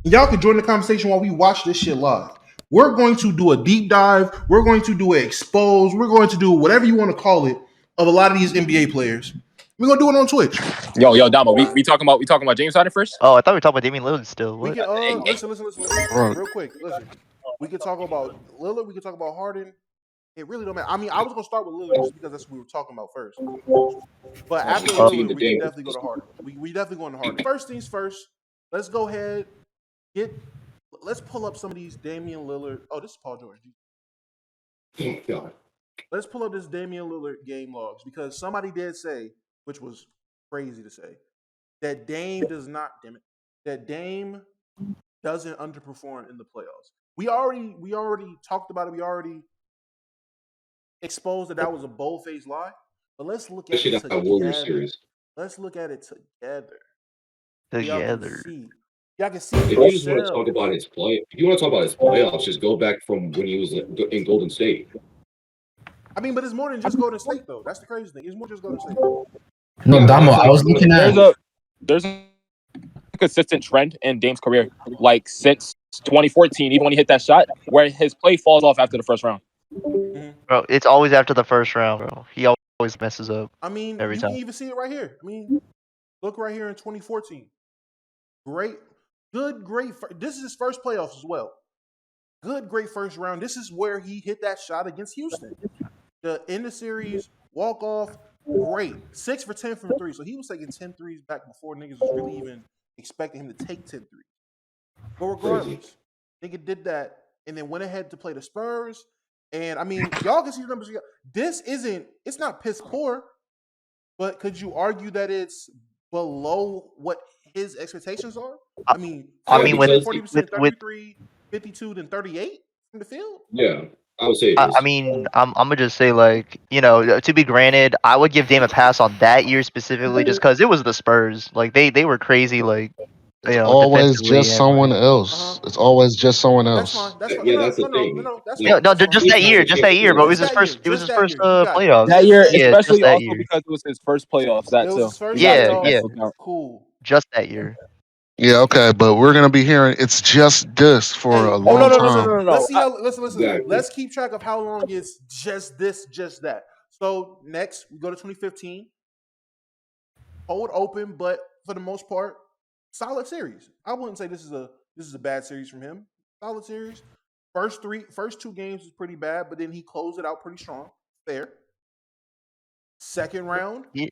Y'all can join the conversation while we watch this shit live. We're going to do a deep dive. We're going to do an expose. We're going to do whatever you want to call it of a lot of these NBA players. We're gonna do it on Twitch. Yo, Damo, we talking about James Harden first? Oh, I thought we were talking about Damian Lillard still. We What? can listen, real quick. Listen, we can talk about Lillard. We can talk about Harden. It really don't matter. I mean, I was gonna start with Lillard just because that's what we were talking about first. But after Lillard, we can definitely go to Harden. We definitely going to Harden. First things first. Let's go ahead. Let's pull up some of these Damian Lillard. Oh, this is Paul George. Oh, God. Let's pull up this Damian Lillard game logs because somebody did say, which was crazy to say, that Dame doesn't underperform in the playoffs. We already talked about it. We already exposed that was a bold-faced lie. But let's look at it together. Let's look at it together. Y'all can see. If you just want to talk about his playoffs, just go back from when he was in Golden State. I mean, but it's more than just Golden State, though. That's the crazy thing. It's more just Golden State. No, Damo, I was looking at. There's a consistent trend in Dame's career, like since 2014, even when he hit that shot, where his play falls off after the first round. Bro, it's always after the first round, bro. He always messes up. I mean, every time. Can even see it right here. I mean, look right here in 2014. Great. This is his first playoffs as well. Great first round. This is where he hit that shot against Houston. The end of series, walk off, great. 6 for 10 from 3. So he was taking 10 threes back before niggas was really even expecting him to take 10 threes. But regardless, nigga did that and then went ahead to play the Spurs. And I mean, y'all can see the numbers. It's not piss poor, but could you argue that it's below what his expectations are? I mean, 40%, 33, 52, then 38 from the field? Yeah, I would say it is. I mean, I'm gonna just say, like, to be granted, I would give Dame a pass on that year specifically just because it was the Spurs. Like, they were crazy, like, always just someone else. It's always just someone else. That's fine. Yeah, that's the thing. Just that year, bro. It was his first playoffs. That year, especially also because it was his first playoffs. That too. Yeah. Cool. Just that year. Yeah, okay, but we're gonna be hearing it's just this for a long time. No. Listen. Let's keep track of how long it's just this, just that. So next, we go to 2015. Hold open, but for the most part, solid series. I wouldn't say this is a bad series from him. Solid series. First 2 games was pretty bad, but then he closed it out pretty strong. Fair. Second round. Yeah.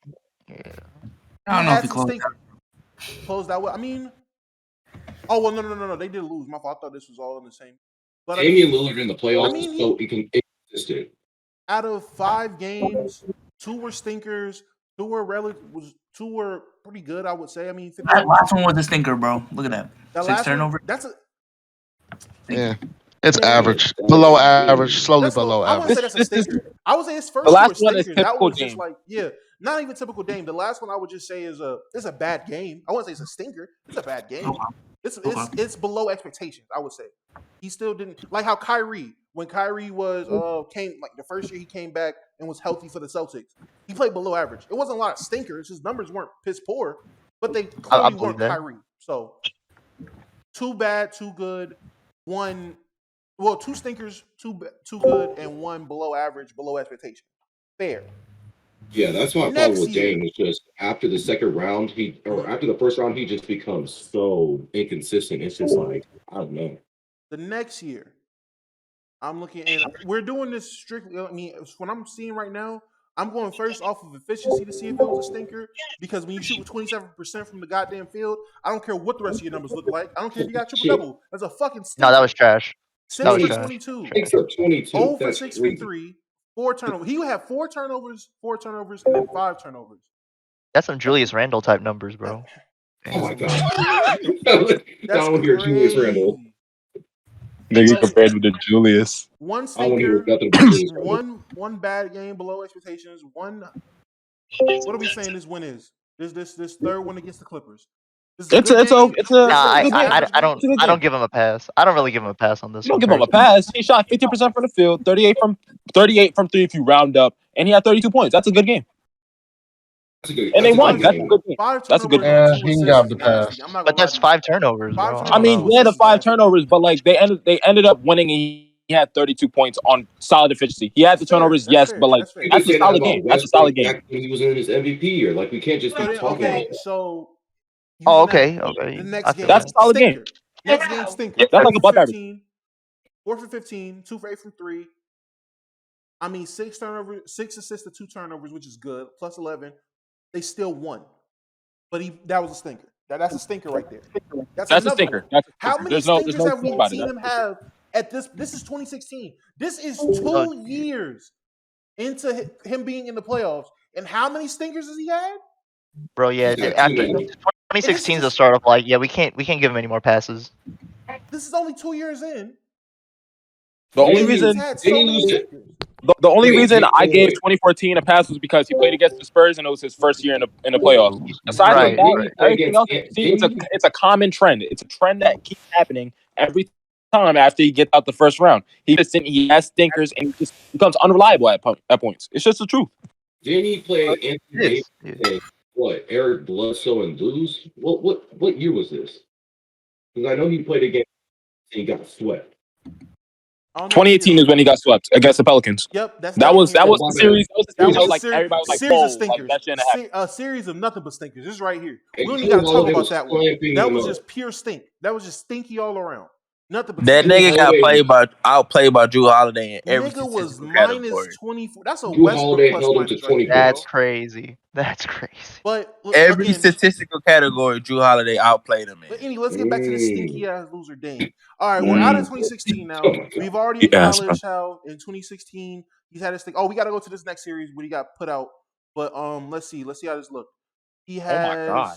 I don't know if he closed out. I mean, no. They did lose. My fault. I thought this was all in the same. But Damian Lillard in the playoffs is so inconsistent. Out of 5 games, 2 were stinkers. 2 were pretty good, I would say. I mean, that last one was a stinker, bro. Look at that. 6 turnovers. It's average, below average, slowly below average. I wouldn't say that's a stinker. I would say his first the last one is that was Dame. just like, not even typical Dame. The last one I would just say is a bad game. I wouldn't say it's a stinker. It's a bad game. It's below expectations, I would say. He still didn't like how Kyrie, when Kyrie was came like the first year he came back and was healthy for the Celtics, he played below average. It wasn't a lot of stinkers. His numbers weren't piss poor, but they clearly weren't Kyrie. So 2 bad, 2 good, 2 stinkers, 2 good, and 1 below average, below expectation. Fair. Yeah, that's my problem with Dame. It's just after the second round, after the first round, he just becomes so inconsistent. It's just like, I don't know. The next year, I'm looking, and we're doing this strictly. I mean, what I'm seeing right now, I'm going first off of efficiency to see if it was a stinker. Because when you shoot with 27% from the goddamn field, I don't care what the rest of your numbers look like. I don't care if you got triple double. That's a fucking stinker. No, that was trash. 6 for 22. 6 for 22. 0 for 6 for 3. 4 turnovers. He would have 4 turnovers, and then 5 turnovers. That's some Julius Randle type numbers, bro. Oh my god. That's what you're Julius Randle. Nigga compared with the Julius. 1 stinker, 1 bad game below expectations. 1. What are we saying this win is? This third one against the Clippers. I don't give him a pass. I don't really give him a pass on this. You don't give him a pass. He shot 50% from the field, 38 from 3 if you round up, and he had 32 points. That's a good game. And they a won. good That's a game. good game. 5 That's a good turnovers Yeah, and 2 he can assists have is the pass. nasty. I'm not But gonna lie that's to you. 5 turnovers, 5 bro. turnovers. I mean, No, yeah, the this is 5 nasty. turnovers, but like they ended up winning. And he had 32 points on solid efficiency. He had the That's fair. turnovers, That's yes, fair. but like That's fair. You can that's a say that solid about game. That's a solid Westbrook game. back when he was in his MVP year. Like we can't just So be then, talking okay, about that. so Oh, using okay, that, okay. the next I game, feel That's a that. solid game. stinker. Next game, stinker. That's 4 like for above average. 15, 4 for 15, 2 for 8 from 3. I mean, 6 turnovers, 6 assists to 2 turnovers, which is good. Plus 11. They still won, but that was a stinker. That's a stinker right there. That's a another stinker. one. That's a How stinker. many There's no stinkers have we about seen it. him have at this? This is 2016. This is Oh, 2 years into him being in the playoffs, and how many stinkers has he had? Bro, yeah. He's got After too many. 2016 is the start of like, yeah, we can't give him any more passes. This is only 2 years in. The only Didn't he- reason had didn't so he many lose it? stinkers. the only Wait, reason I gave wait. 2014 a pass was because he played against the Spurs and it was his first year in the playoffs. Aside Right, from that, right. everything else, Against- see, it's a common trend. It's a trend that keeps happening every time after he gets out the first round. He has stinkers and he just becomes unreliable at points. It's just the truth. Didn't he play Anthony Davis Yes. and what? Eric Bledsoe and lose? What year was this? Because I know he played against and he got swept. 2018 is when he got swept against the Pelicans. Yep, that was the series. That was a like series, everybody was like, series of "Whoa, stinkers. like, that shouldn't have happened." A series of nothing but stinkers. This is right here. And We don't Drew even got to talk Holiday about was that one. clamping That him was up. just pure stink. That was just stinky all around. Nothing but That stink. nigga got Holiday- outplayed by Drew Holiday in every Nigga was statistical minus category. 24. That's a Drew Westbrook Holiday plus held him minus to right 20 there, That's bro. crazy. That's crazy. But look, Every again, statistical category, Drew Holiday outplayed him but in. anyway, let's get back to this stinky ass loser Dame. All right, Mm. we're out of 2016 now. Oh my God. We've already Yes, acknowledged how in 2016 he's had his thing. Oh, we got to go to this next series when he got put out. But let's see how this look. He has my God.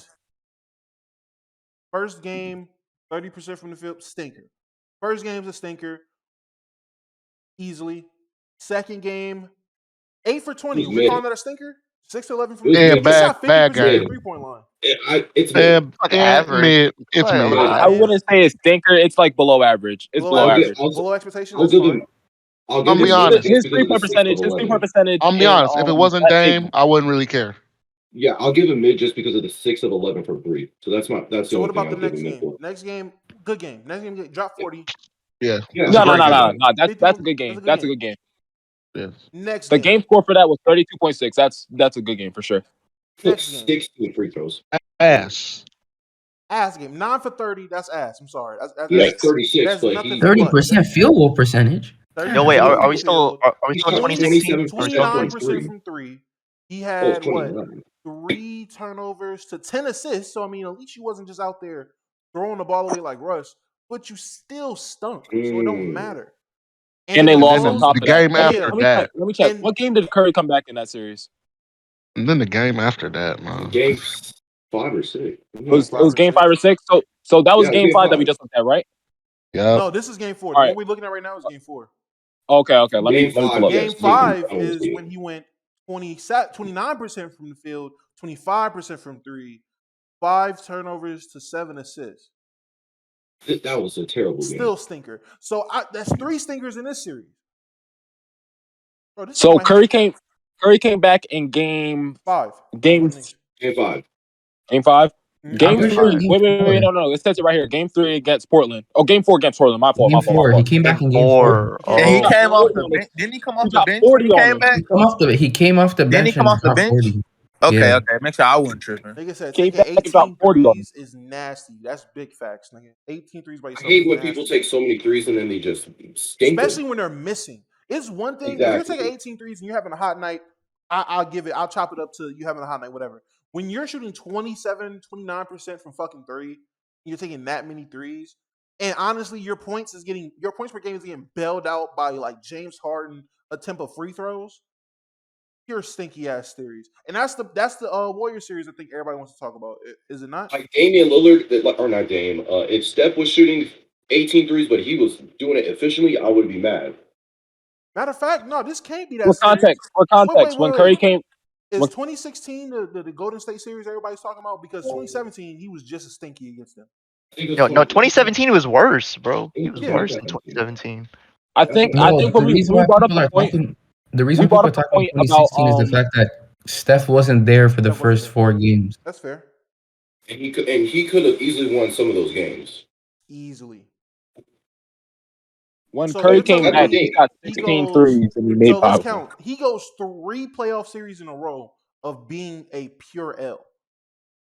first game 30% from the field, stinker. First game's a stinker, easily. Second game 8 for 20. Who's We mid? calling that a stinker? 6 to 11 from Who's the Yeah, field. mid? He bad shot 50% from game. the 3-point line. It's mid. And, Like and average. mid. It's Like mid. average. I wouldn't say it's stinker. It's like below average. It's below average. average. Below expectations. I'll That's give fine. him. I'll give I'm him be mid honest. just His because of the 3-point 6 percentage. of His 11. 3-point percentage. I'm be honest. If it wasn't that Dame, I wouldn't really care. Yeah, I'll give him mid just because of the 6 of 11 for 3. So that's the So what only thing about the I'll give next him mid game? for. Next game, good game. Next game, drop 40. Yeah. Yeah, It's a No. great game. That's a good game. That's a good game. Yes. Next The game. game score for that was 32.6. That's a good game for sure. took Next game. 16 free throws. Ass. Ass game. 9 for 30. That's ass. I'm sorry. He had That's 36, that's but nothing he but 30% field goal percentage. 30 Yo, wait, from are we the still field, are we still in 2016? 29% from 3. He Oh, had it's what? 29. 3 turnovers to 10 assists. So I mean, at least you wasn't just out there throwing the ball away like Russ, but you still stunk. So it don't matter. And they then lost close- on top The of that. game Let me after check, that. Let me check. And- What game did Curry come back in that series? And then the game after that, man. Game 5 or 6. It was game 5 or 6. So that was Yeah, game game 5 that we 5. just looked at, right? Yeah. No, this is game 4. All The right. one we're looking at right now is game 4. Okay. Let me Game pull five, up. yes. Game 5 That was is good. when he went 29% from the field, 25% from 3, 5 turnovers to 7 assists. That was a terrible game. Still stinker. So that's 3 stinkers in this series. Bro, this So might have Curry came back in game 5. game Game 5. game 5. Mhm. Game pretty 3. sure game Wait, four. no. It says it right here. Game 3 against Portland. Oh, game 4 against Portland. My fault. Game 4. He came back in game 4. Oh, And he Yeah. came off the bench. Didn't he come off He the got bench 40 when he on came him. back? He came off the bench. Didn't he come and off the dropped bench? 40. Okay, Yeah. okay. Make sure I wasn't tripping. Like I said, Came taking back and dropped 18 40 on him. threes is nasty. That's big facts, nigga. 18 threes by I yourself. hate is when nasty. people take so many threes and then they just stink. Especially when they're missing. It's one thing if you're Exactly. taking 18 threes and you're having a hot night. I'll chop it up to you having a hot night, whatever. When you're shooting 27, 29% from fucking 3, you're taking that many threes, and honestly, your points per game is getting bailed out by like James Harden attempt of free throws. You're stinky ass series, and that's the Warrior series. I think everybody wants to talk about. Is it not? Like Damian Lillard, or not Dame, if Steph was shooting 18 threes, but he was doing it efficiently, I would be mad. Matter of fact, no, this can't be that. For series. context, when Curry came, Is when- 2016 the Golden State series everybody's talking about? Because 2017 he was just as stinky against them. no, 2017 was worse, bro. He was Yeah. worse than 2017. I think No, when we brought up the point. The reason we brought people up are the talking point 2016 is the fact that Steph wasn't there for the Steph wasn't first there. 4 games. That's fair. And he could have easily won some of those games. Easily. When So Curry you're came telling back, me he got he 16 goes. threes and he made So let's 5 of them. count. He goes 3 playoff series in a row of being a pure L.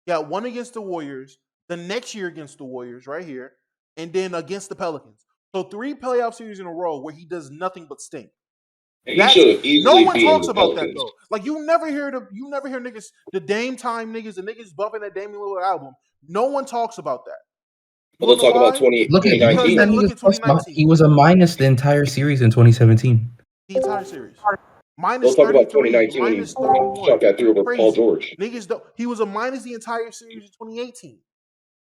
He got one against the Warriors, the next year against the Warriors, right here, and then against the Pelicans. So 3 playoff series in a row where he does nothing but stink. And he should have No easily one beaten talks the about that Pelicans. though. Like you never hear niggas, the Dame Time niggas, the niggas bumping that Damian Lillard album. No one talks about that. You But let's wanna know talk about why? Look at Because 2019. that look nigga's at plus. 2019. He was a minus the entire series in 2017. The entire series. Minus Let's talk about 33, 2019 when minus he 31. shot that three over Paul Crazy. George. Niggas don't. He was a minus the entire series in 2018.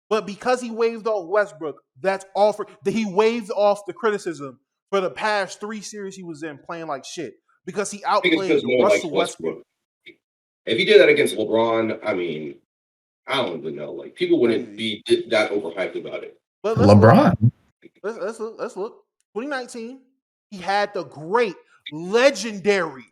But because he waved off Westbrook, that's all for that he waved off the criticism for the past 3 series he was in playing like shit. Because he I think it's because outplayed no one likes Russell Westbrook. Westbrook. If he did that against LeBron, I mean, I don't even know. Like people wouldn't be that overhyped about it. But let's LeBron. look. Let's look. 2019, he had the great, legendary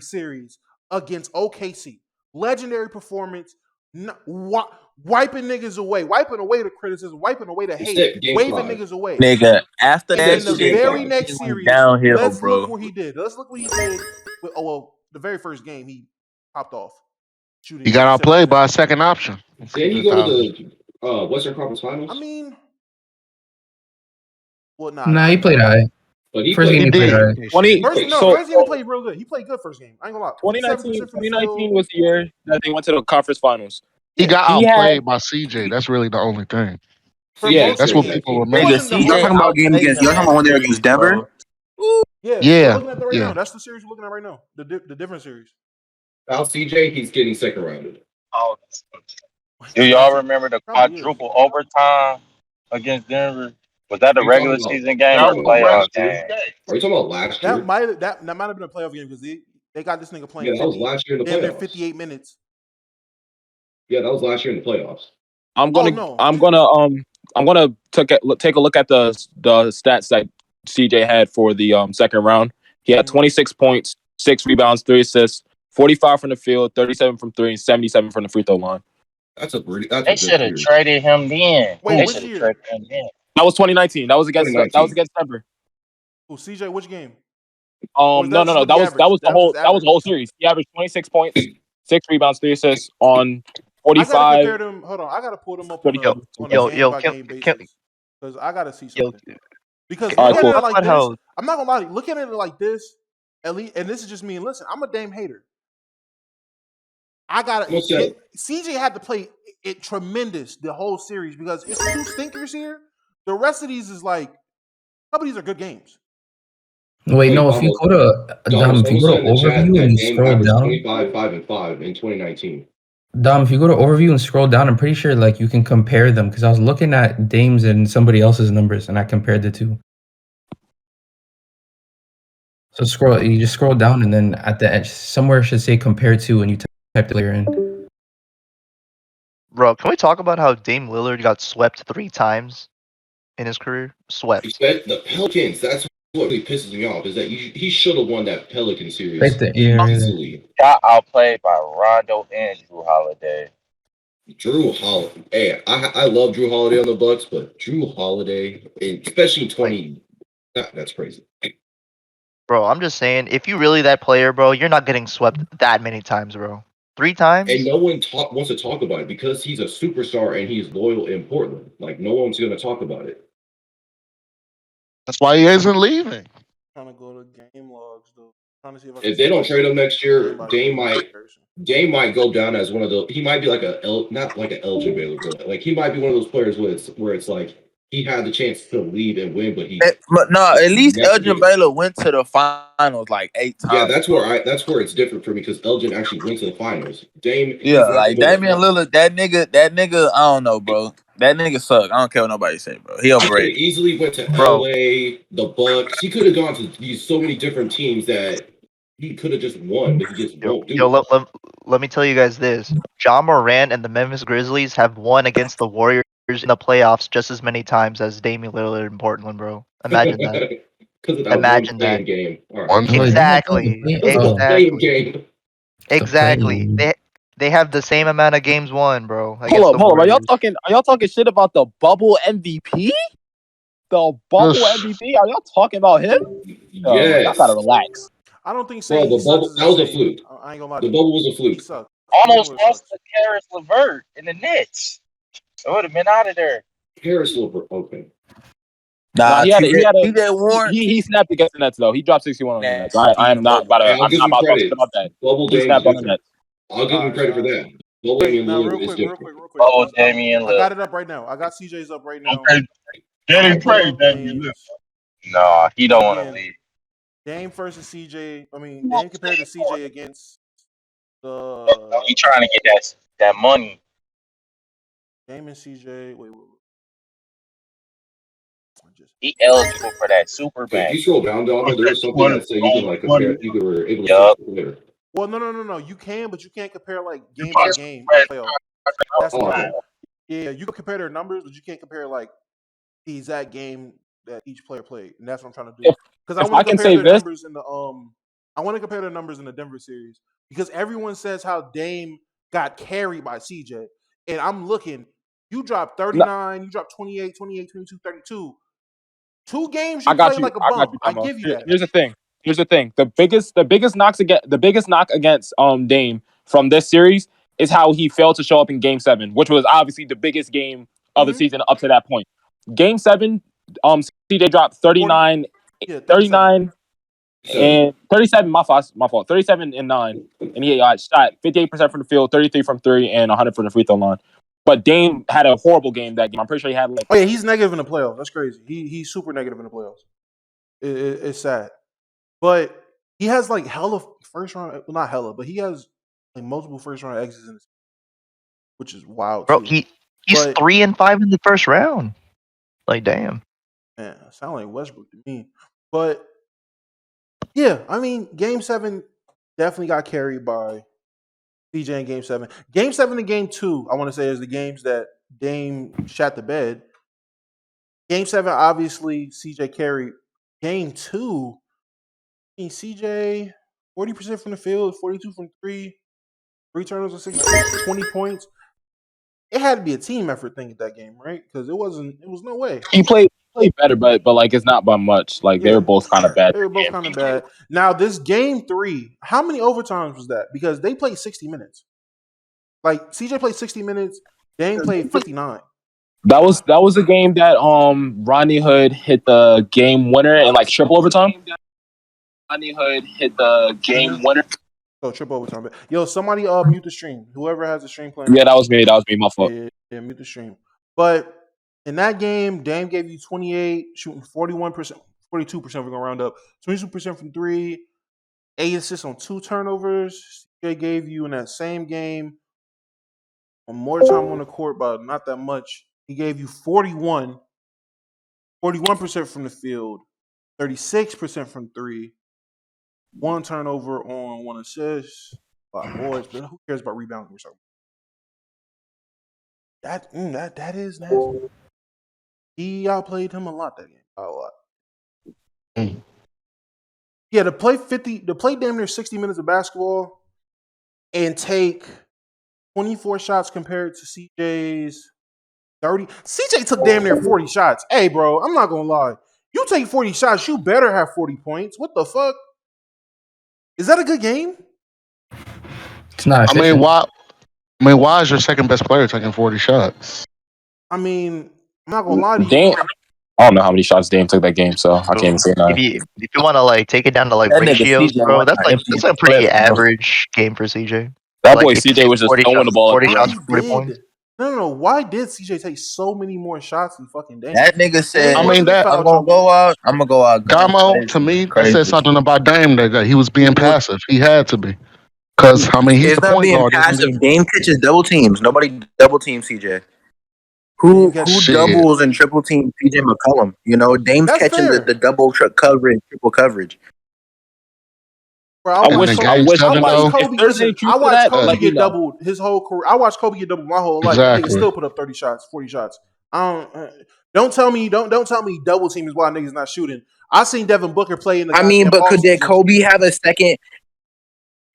series against OKC. Legendary performance, wiping niggas away, wiping away the criticism, wiping away the hate, waving niggas away. Nigga, after And that then the shit, very it next went series, downhill, let's bro. look what he did. Let's look what he did. The very first game he popped off. Shooting He got outplayed 70%. by a second option. Didn't he go to the Western Conference Finals? I mean, well, Nah, he played alright. But he First played. game he played alright. First game he played real good. He played good first game. I ain't gonna lie. 2019 was the year that they went to the conference finals. He got He outplayed had- by CJ. That's really the only thing. Yeah, That's what people remember. Nigga, wasn't the CJ hardest- Y'all talking about game against? Y'all talking about when they were against Denver? Yeah, Yeah, we're looking at that right yeah. now. That's the series we're looking at right now. The different series. Without CJ, he's getting second rounded. Oh, do y'all remember the quadruple overtime against Denver? Was that the regular season game or playoff game? Are you talking about last year? That might have been a playoff game because they got this nigga playing. Yeah, that was last year in the damn near playoffs. 58 minutes. Yeah, that was last year in the playoffs. I'm gonna take a look at the stats that CJ had for the second round. He had 26 points, 6 rebounds, 3 assists, 45 from the field, 37 from 3, and 77 from the free throw line. They should have traded him then. Wait, They which should have year? traded him then. That was 2019. That was against Denver. Oh, CJ, which game? No. That was the whole series. He averaged 26 points, 6 rebounds, 3 assists on 45. I gotta compare them. Hold on, I gotta pull them up on a game by game basis because I gotta see something. Because look at it like this. I'm not gonna lie to you. Look at it like this. At least, and this is just me. And listen, I'm a Dame hater. CJ had to play it tremendous the whole series because it's 2 stinkers here. The rest of these is like, some of these are good games. Wait, no. If you go to overview and you scroll down, 25, 5 and 5 in 2019. Dom, if you go to overview and scroll down, I'm pretty sure like you can compare them because I was looking at Dame's and somebody else's numbers and I compared the two. So you just scroll down and then at the edge somewhere it should say compared to and you type the player in. Bro, can we talk about how Dame Lillard got swept 3 times in his career? Swept. The Pelicans. That's what really pisses me off is that he should have won that Pelican series easily. Got outplayed by Rondo and Drew Holiday. Drew Holiday. Hey, I love Drew Holiday on the Bucks, but Drew Holiday, especially 20, that's crazy. Bro, I'm just saying, if you really that player, bro, you're not getting swept that many times, bro. 3 times? And no one wants to talk about it because he's a superstar and he's loyal in Portland. Like, no one's going to talk about it. That's why he isn't leaving. Trying to go to game logs though. Trying to see if they don't trade him next year, Dame might go down as one of the. He might be like not like an Elgin Baylor, but like he might be one of those players where it's like he had the chance to lead and win, but at least Elgin Baylor went to the finals like 8 times. Yeah, that's where it's different for me because Elgin actually went to the finals. Dame, like Damian Lillard, that nigga, I don't know, bro. That nigga suck. I don't care what nobody say, bro. He overrated. He easily went to LA, the Bucks. He could have gone to these so many different teams that he could have just won, but he just won't do it. Let me tell you guys this. Ja Morant and the Memphis Grizzlies have won against the Warriors in the playoffs just as many times as Damian Lillard in Portland, bro. Imagine that. Imagine that game. Right. Exactly. Game. Exactly. play-in. They have the same amount of games won, bro. Hold Against up, the hold up. Warriors. Are y'all talking shit about the bubble MVP? The bubble Just MVP? Are y'all talking about him? Y'all gotta Yes. relax. I don't think Bro, saying he the sucks bubble is that was a insane. fluke. I ain't gonna lie to The you. bubble was a He fluke. sucks. Almost It lost sucks. to Karis LeVert in the Nets. I would have been out of there. Harris Silver. Okay. Nah, TJ Warren. He snapped against the Nets though. He dropped 61 on the Nets. I am not Hey, I'll I'm give not him about to talk shit credit. about that. Bubble He Dame's snapped on the different. Nets. I'll give him credit for that. Bubble Wait, Damian now real Lillard is quick, different. Oh, because Damian I got Lillard. it up right now. I got CJ's up right now. Okay, I'm Danny gonna pull Pray, up Damian Lillard. games. Nah, he don't want to Again, leave. Dame versus CJ. I mean, Dame compared to CJ against the He trying to get that money. Dame and CJ. Wait. He eligible for that super If you bank. scroll down, Donald, there was something that said you can like compare. You were able to Yup. search the player. Well, no. You can, but you can't compare like game by game in playoff. That's the Oh, problem. okay. Yeah, you can compare their numbers, but you can't compare like the exact game that each player played, and that's what I'm trying to do. Because I If want I to can compare say their this, numbers in the I want to compare their numbers in the Denver series because everyone says how Dame got carried by CJ, and I'm looking. You dropped 39, you dropped 28, 28, 22, 32. 2 games you I got played you. like a I got bum. you, I Damo. give you that. Here's the thing. The biggest knock against Dame from this series is how he failed to show up in Game 7, which was obviously the biggest game of the season up to that point. Game 7, CJ dropped 39, 39 and 37. My fault. 37 and 9, and he shot 58% from the field, 33 from 3, and 100 from the free throw line. But Dame had a horrible game that game. I'm pretty sure he had like. Oh yeah, he's negative in the playoffs. That's crazy. He's super negative in the playoffs. It's sad, but he has like hella first round. Well, not hella, but he has like multiple first round exits in this, which is wild Bro, too. he's But 3-5 in the first round. Like, damn. man, sound like Westbrook to me. But yeah, I mean, Game 7 definitely got carried by CJ in Game 7. Game 7 and Game 2, I want to say, is the games that Dame shot the bed. Game 7, obviously, CJ carried. Game 2, I mean, CJ 40% from the field, 42 from 3, 3 turnovers on 6 attempts, 20 points. It had to be a team effort thing at that game, right? Because it was no way. He played better, but like it's not by much. Like they were both kind of bad. They were both kind of bad. Now, this Game 3, how many overtimes was that? Because they played 60 minutes. Like CJ played 60 minutes, Dame played 59. That was a game that Rodney Hood hit the game winner in like triple overtime. Rodney Hood hit the game winner. Oh, triple overtime. Yo, somebody mute the stream. Whoever has the stream playing. Yeah, that was me. My fault. Yeah, mute the stream. But in that game, Dame gave you 28, shooting 41%, 42%, we're going to round up, 22% from 3, 8 assists on 2 turnovers. CJ gave you in that same game more time on the court, but not that much. He gave you 41% from the field, 36% from 3, 1 turnover on 1 assist. 5 boards, but who cares about rebounding or something? That is nasty. He outplayed him a lot that game. A lot. Yeah, to play damn near 60 minutes of basketball and take 24 shots compared to CJ's 30. CJ took damn near 40 shots. Hey, bro, I'm not gonna lie. You take 40 shots, you better have 40 points. What the fuck? Is that a good game? It's not efficient. Why is your second best player taking 40 shots? I mean, I'm not gonna lie to you. Dame, I don't know how many shots Dame took that game, so I can't even say that. If you want to like take it down to like That nigga ratios, CJ bro, went that's on like empty that's a pretty clip, bro. average game for CJ. That Like, boy if you CJ take was just 40 throwing the ball. 40 shots, 40 points. No. Why did CJ take so many more shots than fucking Dame? That nigga said, I mean, that I'm gonna go out. Damo, to me, that Crazy. said something about Dame that he was being passive. He had to be. Because, I mean, he's It's the not point being guard. passive. Dame catches double teams. Nobody double teams CJ. Who Shit. doubles and triple teams CJ McCollum? You know, Dame's That's catching fair. the double coverage, triple coverage. Bro, I watched Kobe. Listen, I watched Kobe get know. doubled his whole career. I watched Kobe get doubled my whole life. That nigga still put up 30 shots, 40 shots. Don't tell me double team is why niggas not shooting. I seen Devin Booker play in the. I mean, but could Kobe have a second?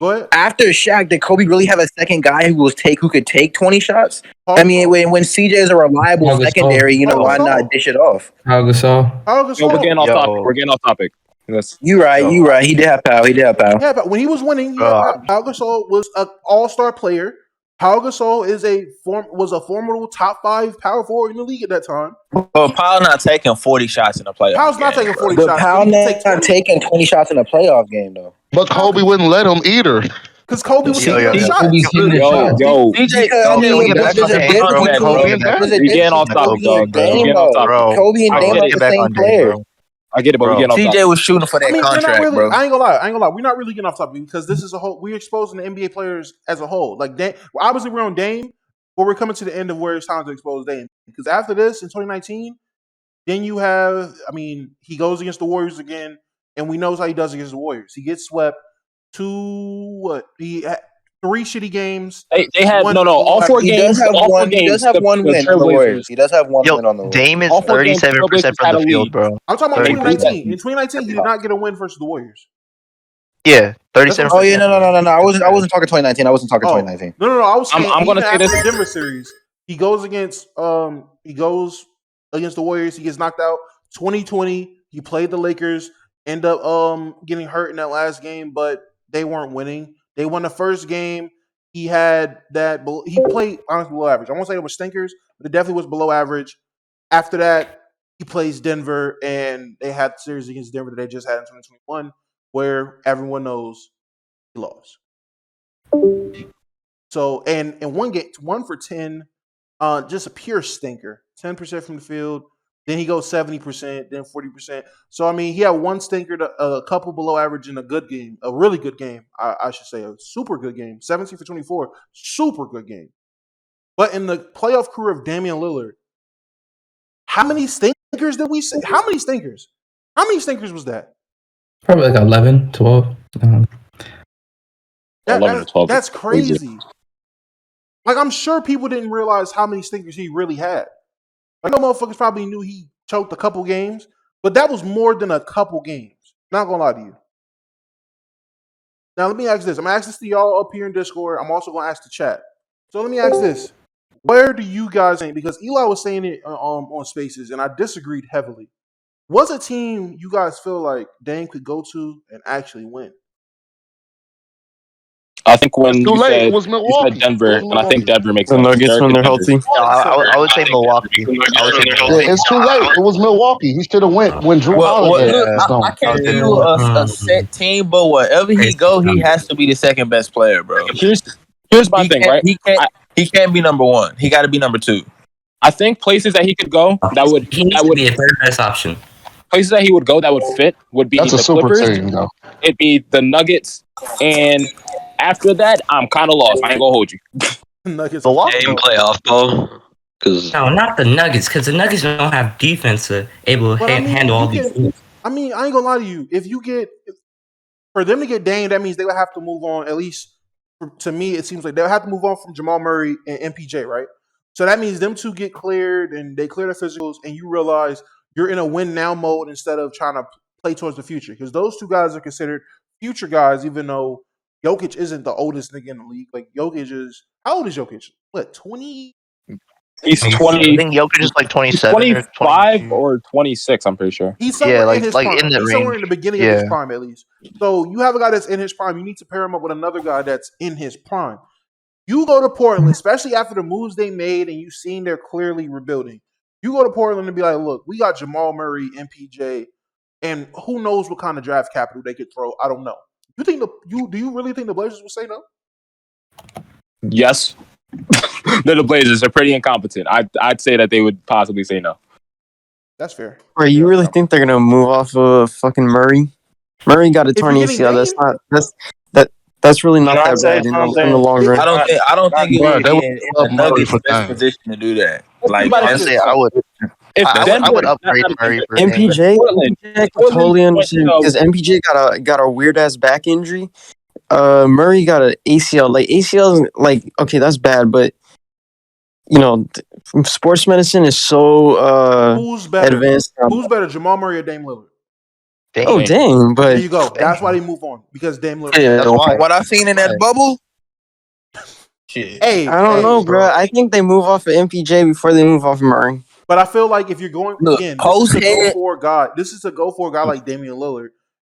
Go ahead. After Shaq, did Kobe really have a second guy who could take 20 shots? Paul I mean, Gasol. when CJ is a reliable Paul Gasol. secondary, Paul why Gasol. not dish it off? Pau Gasol. Paul No, we're getting Gasol. off Yo. topic. We're getting off topic. Yes. You right. He did have Pau. Yeah, but when he was winning, Paul Gasol was an all-star player. Paul Gasol was a formidable top 5 power forward in the league at that time. But Paul not taking 40 shots in the playoffs. Paul's not taking 40 But shots. Pau He can not take 20. taking 20 shots in a playoff game, though. But Kobe wouldn't let him either. Because Kobe was taking Yo. the shots. Kobe's taking the shots. Yo, CJ, Because, I mean, we get back there's on a Dame, difference bro. between Kobe and there's a we getting off difference topic, between dog. Dame, We getting off though. topic. Bro, Kobe and I Dame get are it. the back same on Dame, player. bro. I get it, but Bro. we're getting off topic. CJ was shooting for that I mean, contract, really, bro. I ain't gonna lie. We're not really getting off topic because this is a whole. We're exposing the NBA players as a whole. Like, obviously, we're on Dame, but we're coming to the end of where it's time to expose Dame. Because after this, in 2019, then you have. I mean, he goes against the Warriors again, and we know how he does against the Warriors. He gets swept. 3 shitty games. They had One- all 4 He games. does have All 4 one. He games. does have one win on the Warriors. He does have one win on the Yo, Warriors. Dame is All 4 games, 37% had from a the field, lead. bro. I'm talking about 30%. 2019. In 2019, he did not get a win versus the Warriors. Yeah, 37%. Oh yeah, no. I wasn't talking 2019. I wasn't talking 2019. No. I was saying I'm gonna even say after this. the Denver series, he goes against the Warriors. He gets knocked out. 2020, he played the Lakers. End up getting hurt in that last game, but they weren't winning. They won the first game. He had that. He played honestly below average. I won't say it was stinkers, but it definitely was below average. After that, he plays Denver, and they had the series against Denver that they just had in 2021, where everyone knows he lost. So, and one game, 1 for 10, just a pure stinker. 10% from the field. Then he goes 70%, then 40%. So, I mean, he had one stinker, a couple below average in a good game, a really good game, I should say, a super good game. 17 for 24, super good game. But in the playoff career of Damian Lillard, how many stinkers did we say? How many stinkers? How many stinkers was that? Probably like 11, 12. 11 or 12. That's crazy. Like, I'm sure people didn't realize how many stinkers he really had. I know motherfuckers probably knew he choked a couple games, but that was more than a couple games. Not gonna lie to you. Now, let me ask this. I'm gonna ask this to y'all up here in Discord. I'm also gonna ask the chat. So let me ask this. Where do you guys think, because Eli was saying it on Spaces, and I disagreed heavily. What's a team you guys feel like Dame could go to and actually win? I think when Too you late. said, It was you Milwaukee. said Denver, It was and I think Milwaukee. Denver makes The sense. Nuggets when they're healthy. No, I would say Milwaukee. Yeah, it's too late. It was Milwaukee. He should have went when Drew Holiday Look, was gone. I can't give you a set team, but wherever he go, he has to be the second best player, bro. Here's my thing, right? He can't be number 1. He got to be number 2. I think places that he could go that would He needs to be a third best option. places that he would go that would fit would be That's the a super Clippers. team, though. It'd be the Nuggets, and after that, I'm kind of lost. I ain't gonna hold you. Nuggets. Milwaukee. playoff though. No, not the Nuggets, because the Nuggets don't have defense to able to But I mean, handle all you these can- things. I mean, I ain't gonna lie to you. For them to get Dame, that means they would have to move on. At least to me, it seems like they would have to move on from Jamal Murray and MPJ, right? So that means them two get cleared and they clear the physicals, and you realize you're in a win now mode instead of trying to play towards the future. Because those two guys are considered future guys, even though Jokic isn't the oldest nigga in the league. Like, Jokic is, how old is Jokic? What, 20? He's I 20. think Jokic is like 27 or 25 22. or 26. I'm pretty sure. He's somewhere in his prime. in that He's somewhere range. in the beginning of his prime, at least. So you have a guy that's in his prime. You need to pair him up with another guy that's in his prime. You go to Portland, especially after the moves they made and you've seen they're clearly rebuilding. You go to Portland and be like, look, we got Jamal Murray, MPJ, and who knows what kind of draft capital they could throw. I don't know. Do you really think the Blazers will say no? Yes. They're the Blazers. They're pretty incompetent. I'd say that they would possibly say no. That's fair. Right, you really think they're gonna move off of fucking Murray? Murray got a torn ACL. That's really not that bad in the long run. I don't think it Bro, would they be would in love the Murray Nuggets' for best Dame. position to do that. Like, Honestly, I would upgrade Murray for Dame. MPJ, Portland. I totally understand because MPJ got a weird ass back injury. Murray got an ACL. Like ACL, like okay, that's bad, but you know, sports medicine is so Who's better? advanced. Who's better, Jamal Murray or Dame Lillard? Oh dang, There but you go. That's why they move on because Dame Lillard. yeah, That's why. What I seen in that bubble, shit. Hey, I don't know, bro. I think they move off of MPJ before they move off of Murray. but I feel like if you're going Look, again, this post is a go head. for a guy. This is a go for a guy like Damian Lillard.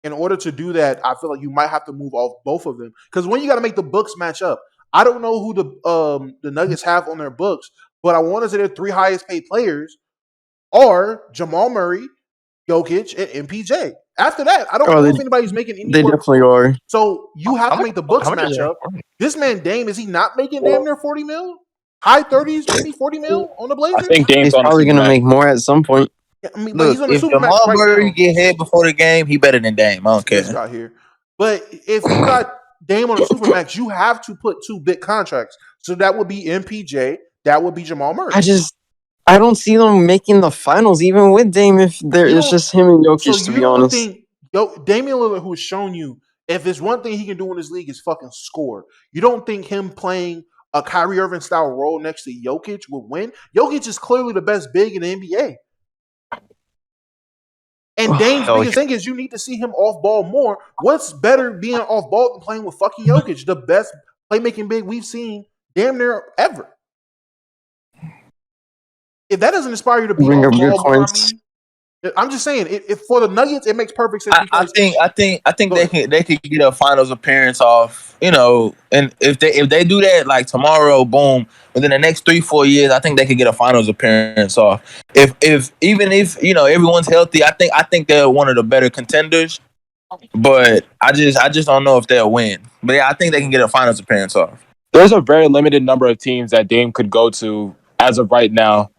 In order to do that, I feel like you might have to move off both of them because when you got to make the books match up. I don't know who the Nuggets have on their books, but I want to say their 3 highest paid players are Jamal Murray, Jokic, and MPJ. After that, I don't know if anybody's making any They more. definitely are. So you have to make the books match up. This man Dame, is he not making damn near 40 mil? High 30s, maybe 40 mil on the Blazers? I think Dame's He's on the probably gonna Supermax. make more at some point. Yeah, I mean, but Look, he's on the if Supermax Jamal right Murray now. get hit before the game, he better than Dame. I don't care. This guy here. But if you got Dame on the Supermax, you have to put 2 big contracts. So that would be MPJ. That would be Jamal Murray. I don't see them making the finals even with Dame if it's just him and Jokic, to be honest. Think Damian Lillard, who has shown you, if there's one thing he can do in this league is fucking score. You don't think him playing a Kyrie Irving style role next to Jokic would win? Jokic is clearly the best big in the NBA. And Dame's biggest thing is you need to see him off ball more. What's better being off ball than playing with fucking Jokic, the best playmaking big we've seen damn near ever? If that doesn't inspire you to be Bring up off good ball more, points. I'm just saying, if for the Nuggets, it makes perfect sense. I think they could get a finals appearance off, you know, and if they do that like tomorrow, boom, within the next 3-4 years, I think they could get a finals appearance off. If you know everyone's healthy, I think they're one of the better contenders. But I just don't know if they'll win. But yeah, I think they can get a finals appearance off. There's a very limited number of teams that Dame could go to as of right now.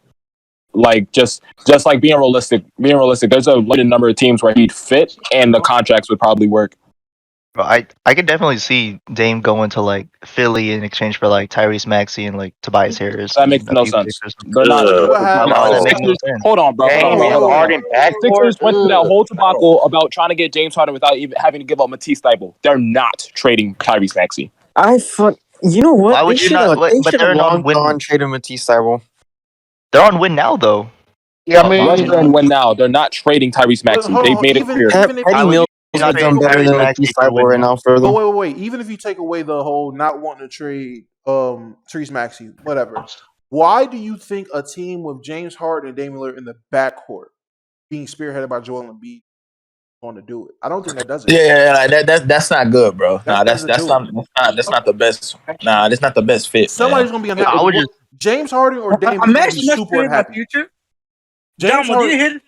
Like just like being realistic, there's a limited number of teams where he'd fit and the contracts would probably work. Bro, I could definitely see Dame going to like Philly in exchange for like Tyrese Maxey and like Tobias Harris. That makes no sense. They're not. Hold on, bro. Sixers went through that whole debacle about trying to get James Harden without even having to give up Matisse Thybulle. They're not trading Tyrese Maxey. You know what? Why would you not? They But should they're have not long winning. gone traded Matisse Thybulle. They're on win now though. Yeah, I mean, They're in win now. They're not trading Tyrese Maxey. They've made it clear. Patty Mills has done better than Matisse Thybulle right now for them. But wait. Even if you take away the whole not wanting to trade Tyrese Maxey, whatever. Why do you think a team with James Harden and Damian Lillard in the backcourt being spearheaded by Joel Embiid going to do it? I don't think that does it. Yeah, like that's not good, bro. Nah, that's not the best. Nah, that's not the best fit. Somebody's gonna be unhappy. James Harden or Dame is gonna be super unhappy. Future. James John, did you Harden. hear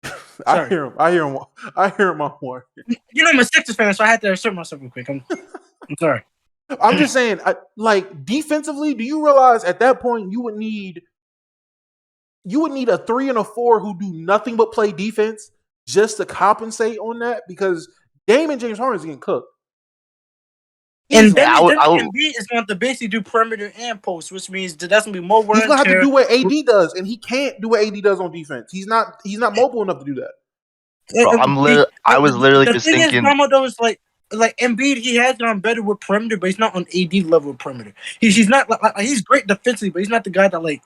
this? I hear him on more. You know I'm a Sixers fan, so I had to assert myself real quick. I'm sorry. I'm just saying, like defensively, do you realize at that point you would need a 3 and a 4 who do nothing but play defense just to compensate on that? Because Dame and James Harden is getting cooked. And then Embiid is going to basically do perimeter and post, which means that's going to be more work. He's going to have to do what AD does, and he can't do what AD does on defense. He's not mobile enough to do that. Bro, I was literally just thinking. The thing is, though, is like Embiid, he has gone better with perimeter, but he's not on AD level of perimeter. He's not like he's great defensively, but he's not the guy that like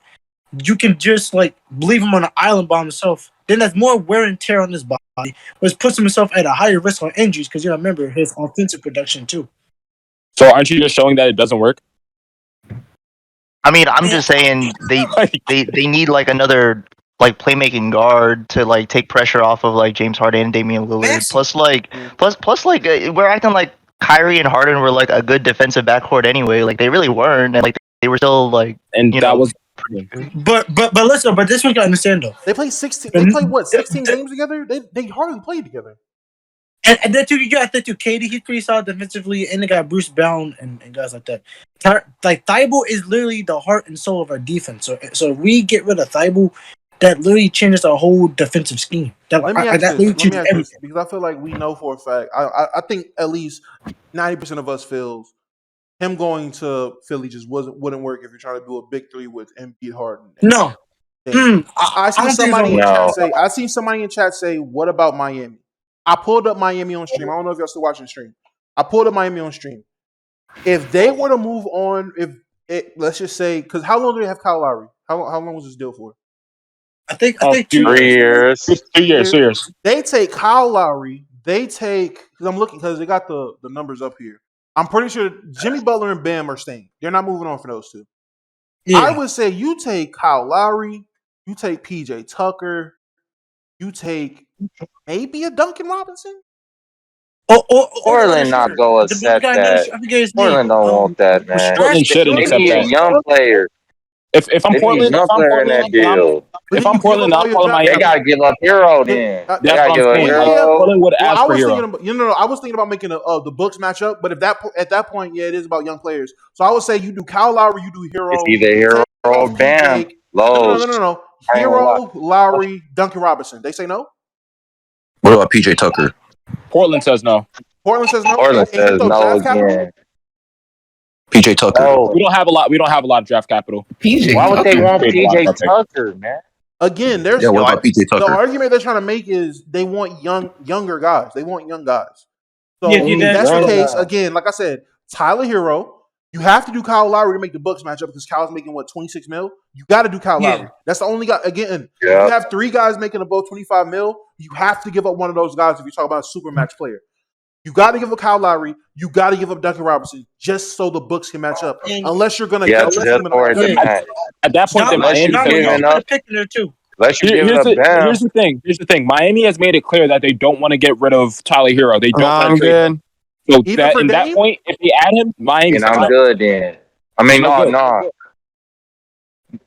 you can just like leave him on an island by himself. Then there's more wear and tear on his body, which puts himself at a higher risk on injuries because you gotta remember his offensive production too. So aren't you just showing that it doesn't work? I mean, I'm just saying they need like another like playmaking guard to like take pressure off of like James Harden and Damian Lillard. Plus we're acting like Kyrie and Harden were like a good defensive backcourt anyway. Like they really weren't, and like they were still like was pretty good. But listen, but this one you gotta understand though. They played 16. They played what 16 games together. They hardly played together. And then too, you got that too. KD, he's pretty solid defensively, and they got Bruce Brown and guys like that. Like Thybulle is literally the heart and soul of our defense. So if we get rid of Thybulle, that literally changes our whole defensive scheme. Let me ask this, because I feel like we know for a fact. I think at least 90% of us feels him going to Philly just wouldn't work if you're trying to do a big 3 with Embiid Harden. No. I seen somebody in chat say. I seen somebody in chat say, "What about Miami?" I pulled up Miami on stream. I don't know if y'all still watching the stream. I pulled up Miami on stream. If they were to move on, let's just say, because how long do they have Kyle Lowry? How long was this deal for? I think 3 years. 2 years. 2 years. They take Kyle Lowry. They take because I'm looking because they got the numbers up here. I'm pretty sure Jimmy Butler and Bam are staying. They're not moving on for those two. Yeah. I would say you take Kyle Lowry, you take PJ Tucker, you take maybe a Duncan Robinson. Portland not go accept that. Portland don't want that, man. Portland shouldn't They accept need a that. young player. If I'm They need a Portland, young player in that deal. if I'm Portland, I'm calling They Miami. gotta give up Hero then. They That's gotta what give I'm up saying. Hero. Portland would Well, ask I for was Hero. thinking about, I was thinking about making the Bucks match up, but if at that point, yeah, it is about young players. So I would say you do Kyle Lowry, you do Hero. It's either you Hero take or off Bam. PJ. Lowe's. No. I ain't gonna lie. Hero, Lowry, Duncan Robinson. They say no. What about PJ Tucker? Portland says no. Portland says no. Portland And you says throw no draft capital? again. PJ Tucker. No. We don't have a lot. We don't have a lot of draft capital. PJ Why would they want Tucker. PJ Tucker, man? Again, there's Yeah, what about PJ the Tucker? argument they're trying to make is they want younger guys. They want young guys. So Yeah, if that's that's the young case, guys. again, like I said, Tyler Hero. You have to do Kyle Lowry to make the Bucks match up because Kyle's making what 26 mil. You got to do Kyle Yeah. Lowry. That's the only guy. Again, Yeah. you have three guys making above 25 mil. You have to give up one of those guys if you talk about a super max player. You got to give up Kyle Lowry. You got to give up Duncan Robinson just so the Bucks can match up. And- Unless you're going to Yeah, gut just them for it to Yeah. match. At that point, then Unless Miami you says giving no. up- got a pick in there too. Unless you give Here's up the Bam. here's the thing. Here's the thing. Miami has made it clear that they don't want to get rid of Tyler Hero. They don't want I'm to trade him. good. So Even that for in that Dame? point, if they add him, Miami And says I'm no. good then. I mean, No good. no.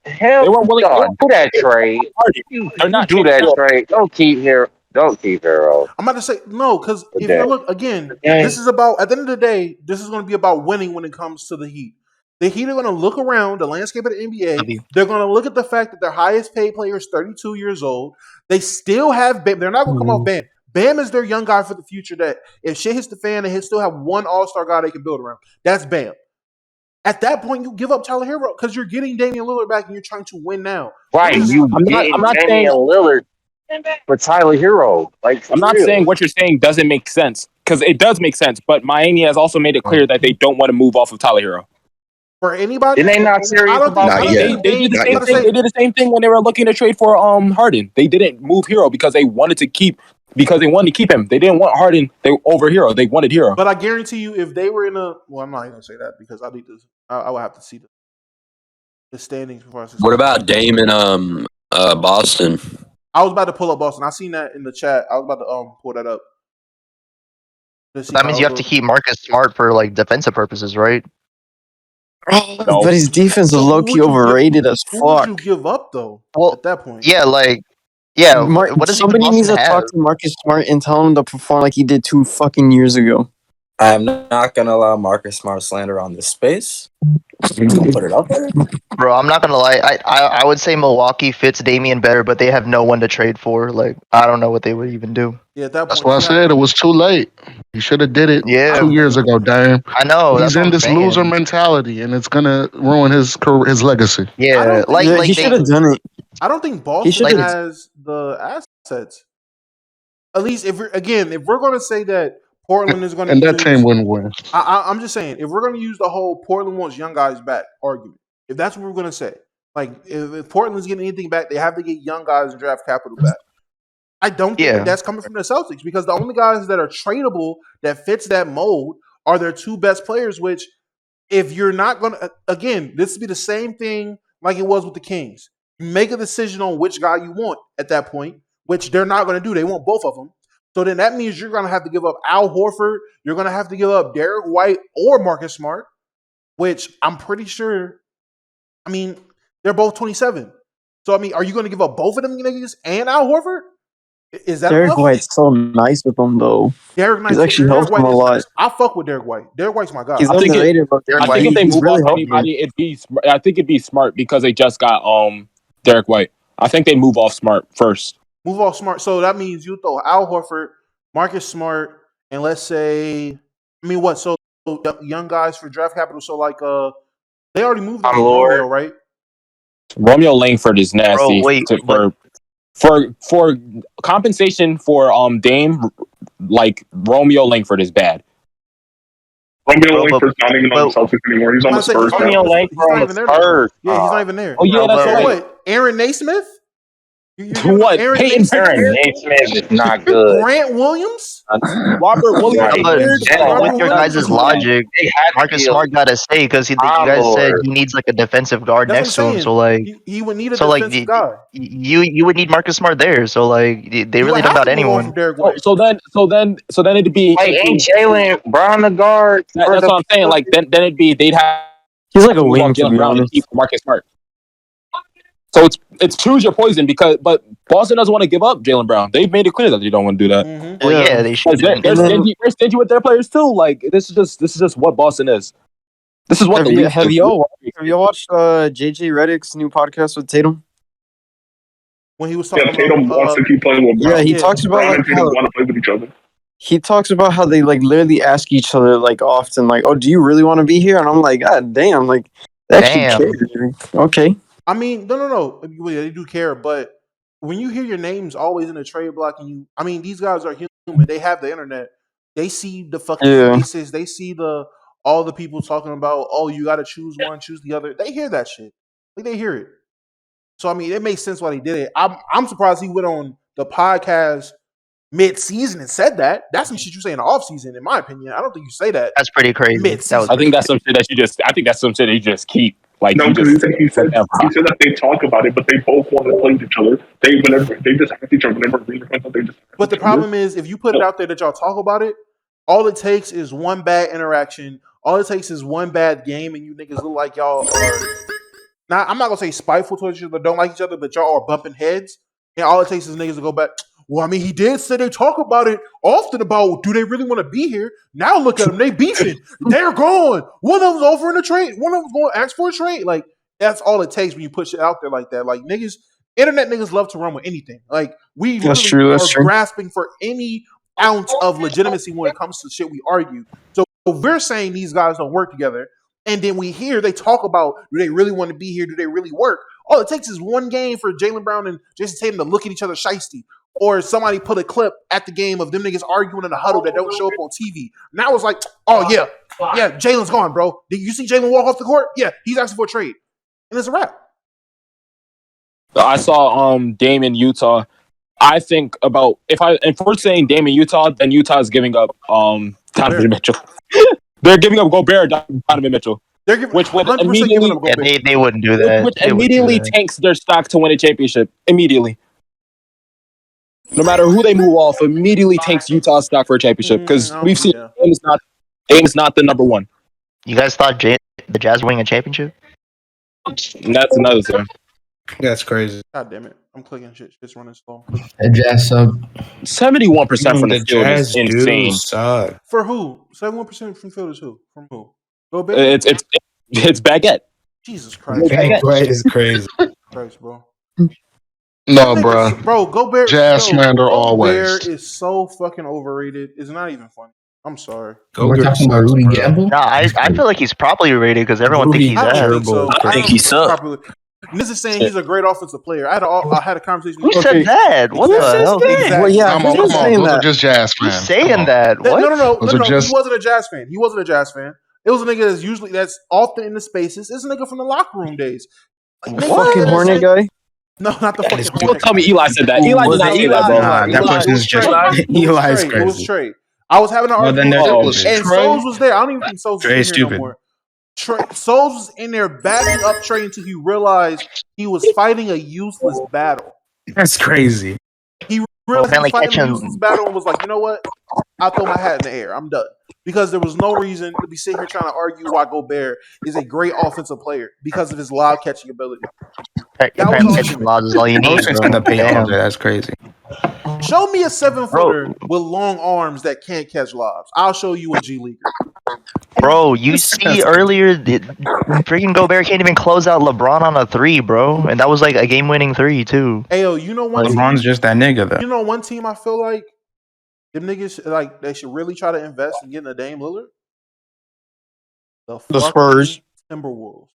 Hell, They weren't willing. don't do that trade. You They're not do trading that Hero. trade. Don't keep Hero. Don't keep Hero. I'm about to say no because if Okay. you look again, Okay. this is about at the end of the day, this is going to be about winning when it comes to the Heat. The Heat are going to look around the landscape of the NBA. They're going to look at the fact that their highest paid player is 32 years old. They still have Bam. They're not going to come off Bam. Bam is their young guy for the future. That if shit hits the fan, they still have one All-Star guy they can build around. That's Bam. At that point, you give up Tyler Hero because you're getting Damian Lillard back and you're trying to win now. Right, you I'm not saying- Damian Lillard for Tyler Hero. Like, I'm not real. saying what you're saying doesn't make sense because it does make sense. But Miami has also made it clear that they don't want to move off of Tyler Hero. For anybody, Didn't they not serious I don't about think, I Not don't yet. think They Dame- did the I'm same gonna thing. say- They did the same thing when they were looking to trade for Harden. They didn't move Hero because they wanted to keep they wanted to keep him. They didn't want Harden. They over Hero. They wanted Hero. But I guarantee you, if they were in a, well, I'm not going to say that because I need to. I would have to see the standings before I say. What about Dame in Boston? I was about to pull up Boston. I seen that in the chat. I was about to pull that up. To see That how means it you have to goes. keep Marcus Smart for like defensive purposes, right? No. But his defense is So who low would key you give- overrated as Who would fuck. you give up though? Well, At that point, Yeah, like yeah. What does Somebody even needs to Boston have? talk to Marcus Smart and tell him to perform like he did 2 fucking years ago. I'm not gonna allow Marcus Smart slander on this space. I'll put it out there. Bro, I'm not gonna lie. I would say Milwaukee fits Damian better, but they have no one to trade for. Like I don't know what they would even do. yeah. At that That's point, why I said it was too late. He should have did it Yeah. 2 years ago, Dame. I know. That's He's what in I'm this saying. loser mentality, and it's gonna ruin his career, his legacy. I Yeah, don't like Yeah, like he they, should have done it. I don't think Boston should've- has the assets. At least if we're going to say that Portland is going to And that team wouldn't win. I'm just saying, if we're going to use the whole Portland wants young guys back argument, if that's what we're going to say, like if Portland's getting anything back, they have to get young guys and draft capital back. I don't think Yeah. that's coming from the Celtics because the only guys that are tradable that fits that mold are their two best players. Which, if you're not going to, again, this would be the same thing like it was with the Kings. You make a decision on which guy you want at that point, which they're not going to do. They want both of them. So then that means you're going to have to give up Al Horford. You're going to have to give up Derek White or Marcus Smart, which I'm pretty sure, I mean, they're both 27. So, I mean, are you going to give up both of them niggas and Al Horford? Is that Derek enough? White's so nice with him though. Derek White, He's actually Derek helped him White a is lot. nice. I fuck with Derek White. Derek White's my guy. He's I think it- underrated, but Derek I White, think if they he's move really off helped him. anybody, I think it'd be Smart because they just got Derek White. I think they move off Smart first. Move off Smart. So that means you throw Al Horford, Marcus Smart, and let's say, I mean, what? So young guys for draft capital. So like, they already moved on I'm to Lord. Romeo, right? Romeo Langford is nasty. Bro, wait, for compensation for Dame, like Romeo Langford is bad. Bro, Romeo Langford's not even on the Celtics anymore. He's on the I'm saying Spurs he's now. Romeo not Langford on even the there. no more. Spurs. Yeah, he's not even there. Oh yeah, that's So right. what? Aaron Naismith? What? Aaron Peyton Mason, Aaron Naismith is not good. Grant Williams, Robert Williams. Right. But Robert with your Williams. guys' logic, They had to Marcus deal Smart got to stay because you guys said he needs like a defensive guard That's next what to I'm him. saying. So like, He would need a defensive guy. you would need Marcus Smart there. So like, they You really would don't have got to move on from anyone. Derek White. So then it'd be. Like, ain't Jalen Brown the guard? That's what I'm saying. Like then it'd be they'd have. He's like a move wing, on to Jalen be Brown and honest. keep Marcus Smart. So it's choose your poison but Boston doesn't want to give up Jalen Brown. They've made it clear that they don't want to do that. Well, yeah, they should. They're stingy with their players too. Like this is just what Boston is. This is what the league have is. y'all watched JJ Redick's new podcast with Tatum? When he was talking Tatum wants to keep playing with Brown. Yeah, he talks about Brown like and Tatum how want to play with each other. he talks about how they like literally ask each other like often, like, "Oh, do you really want to be here?" And I'm like, "God damn!" Like, they actually care. Okay. I mean, no. Yeah, they do care, but when you hear your names always in the trade block, and these guys are human. They have the internet. They see the fucking faces. They see all the people talking about, oh, you got to choose one, choose the other. They hear that shit. Like they hear it. So I mean, it makes sense why they did it. I'm surprised he went on the podcast mid-season and said that. That's some shit you say in the off-season, in my opinion. I don't think you say that. That's pretty crazy. I think that's some shit that you just. I think that's some shit that you just keep. Like No, you because just. he said that they talk about it, but they both want to play with each other. They just ask each other whenever they just. But the problem is, if you put it out there that y'all talk about it, all it takes is one bad interaction. All it takes is one bad game, and you niggas look like y'all are. Now, I'm not gonna say spiteful towards each other, don't like each other, but y'all are bumping heads. And all it takes is niggas to go back. Well, I mean, he did say they talk about it often about do they really want to be here? Now look at them, they beefing. They're gone. One of them's over in a trade. One of them's going to ask for a trade. Like that's all it takes when you put shit out there like that. Like niggas, internet niggas love to run with anything. Like we That's literally true, are grasping for any ounce of legitimacy when it comes to shit we argue. So we're saying these guys don't work together, and then we hear they talk about do they really want to be here? Do they really work? All it takes is one game for Jaylen Brown and Jason Tatum to look at each other shiesty. Or somebody put a clip at the game of them niggas arguing in a huddle that don't show up on TV. Now it's like, oh yeah, Jalen's gone, bro. Did you see Jalen walk off the court? Yeah, he's asking for a trade. And it's a wrap. I saw Dame in Utah. I think about if we're saying Dame in Utah, then Utah's giving up Donovan Mitchell. They're giving up Gobert, Donovan Mitchell. They're giving which would 100% immediately giving up Gobert. They wouldn't do that. Which immediately tanks their stock to win a championship. Immediately. No matter who they move off, immediately tanks Utah's stock for a championship because we've seen Dame's not the number one. You guys thought the Jazz winning a championship? That's another thing. That's crazy. God damn it! I'm clicking shit. Shit's running slow. A Jazz sub. 71% from the field is insane. For who? 71% from field is who? From who? Gobert? It's Baguette. Jesus Christ! Baguette is crazy. Christ, bro. No, bro. Gobert. Jazz slander always. Gobert is so fucking overrated. It's not even funny. I'm sorry. We're talking about Rudy Gamble? No, I feel like he's properly rated because everyone thinks he's terrible. I think he sucks. This is saying he's a great offensive player. I had a conversation. Who said that? What the hell? Exactly. Well, yeah, Come on. Those are just Jazz Who's fans. saying that? What? No. Those are just- He wasn't a Jazz fan. He wasn't a Jazz fan. It was a nigga that's often in the spaces. It's a nigga from the locker room days. Like, Fucking Hornet guy? No, not the fucking Don't Hornet. tell me Eli said that. Eli did not say that, bro. Nah, that person's just Eli's It was crazy. Trey. I was having an Well, then argument, there's- and Souls was there. I don't even think Souls was Trey in is here no stupid. more. Souls was in there backing up Trey until he realized he was fighting a useless battle. That's crazy. He realized he was Apparently fighting a catching- useless battle and was like, you know what? I'll throw my hat in the air. I'm done. Because there was no reason to be sitting here trying to argue why Gobert is a great offensive player because of his lob catching ability. Apparently catching lobs is all you need. Most bro. end up paying Damn. all that. That's crazy. Show me a 7-footer with long arms that can't catch lobs. I'll show you a G Leaguer. Bro, you see earlier, freaking Gobert can't even close out LeBron on a 3, bro. And that was like a game-winning 3, too. Ayo, you know one LeBron's team, just that nigga, though. you know one team I feel like them niggas like they should really try to invest in getting a Dame Lillard? The fucking Spurs. Timberwolves.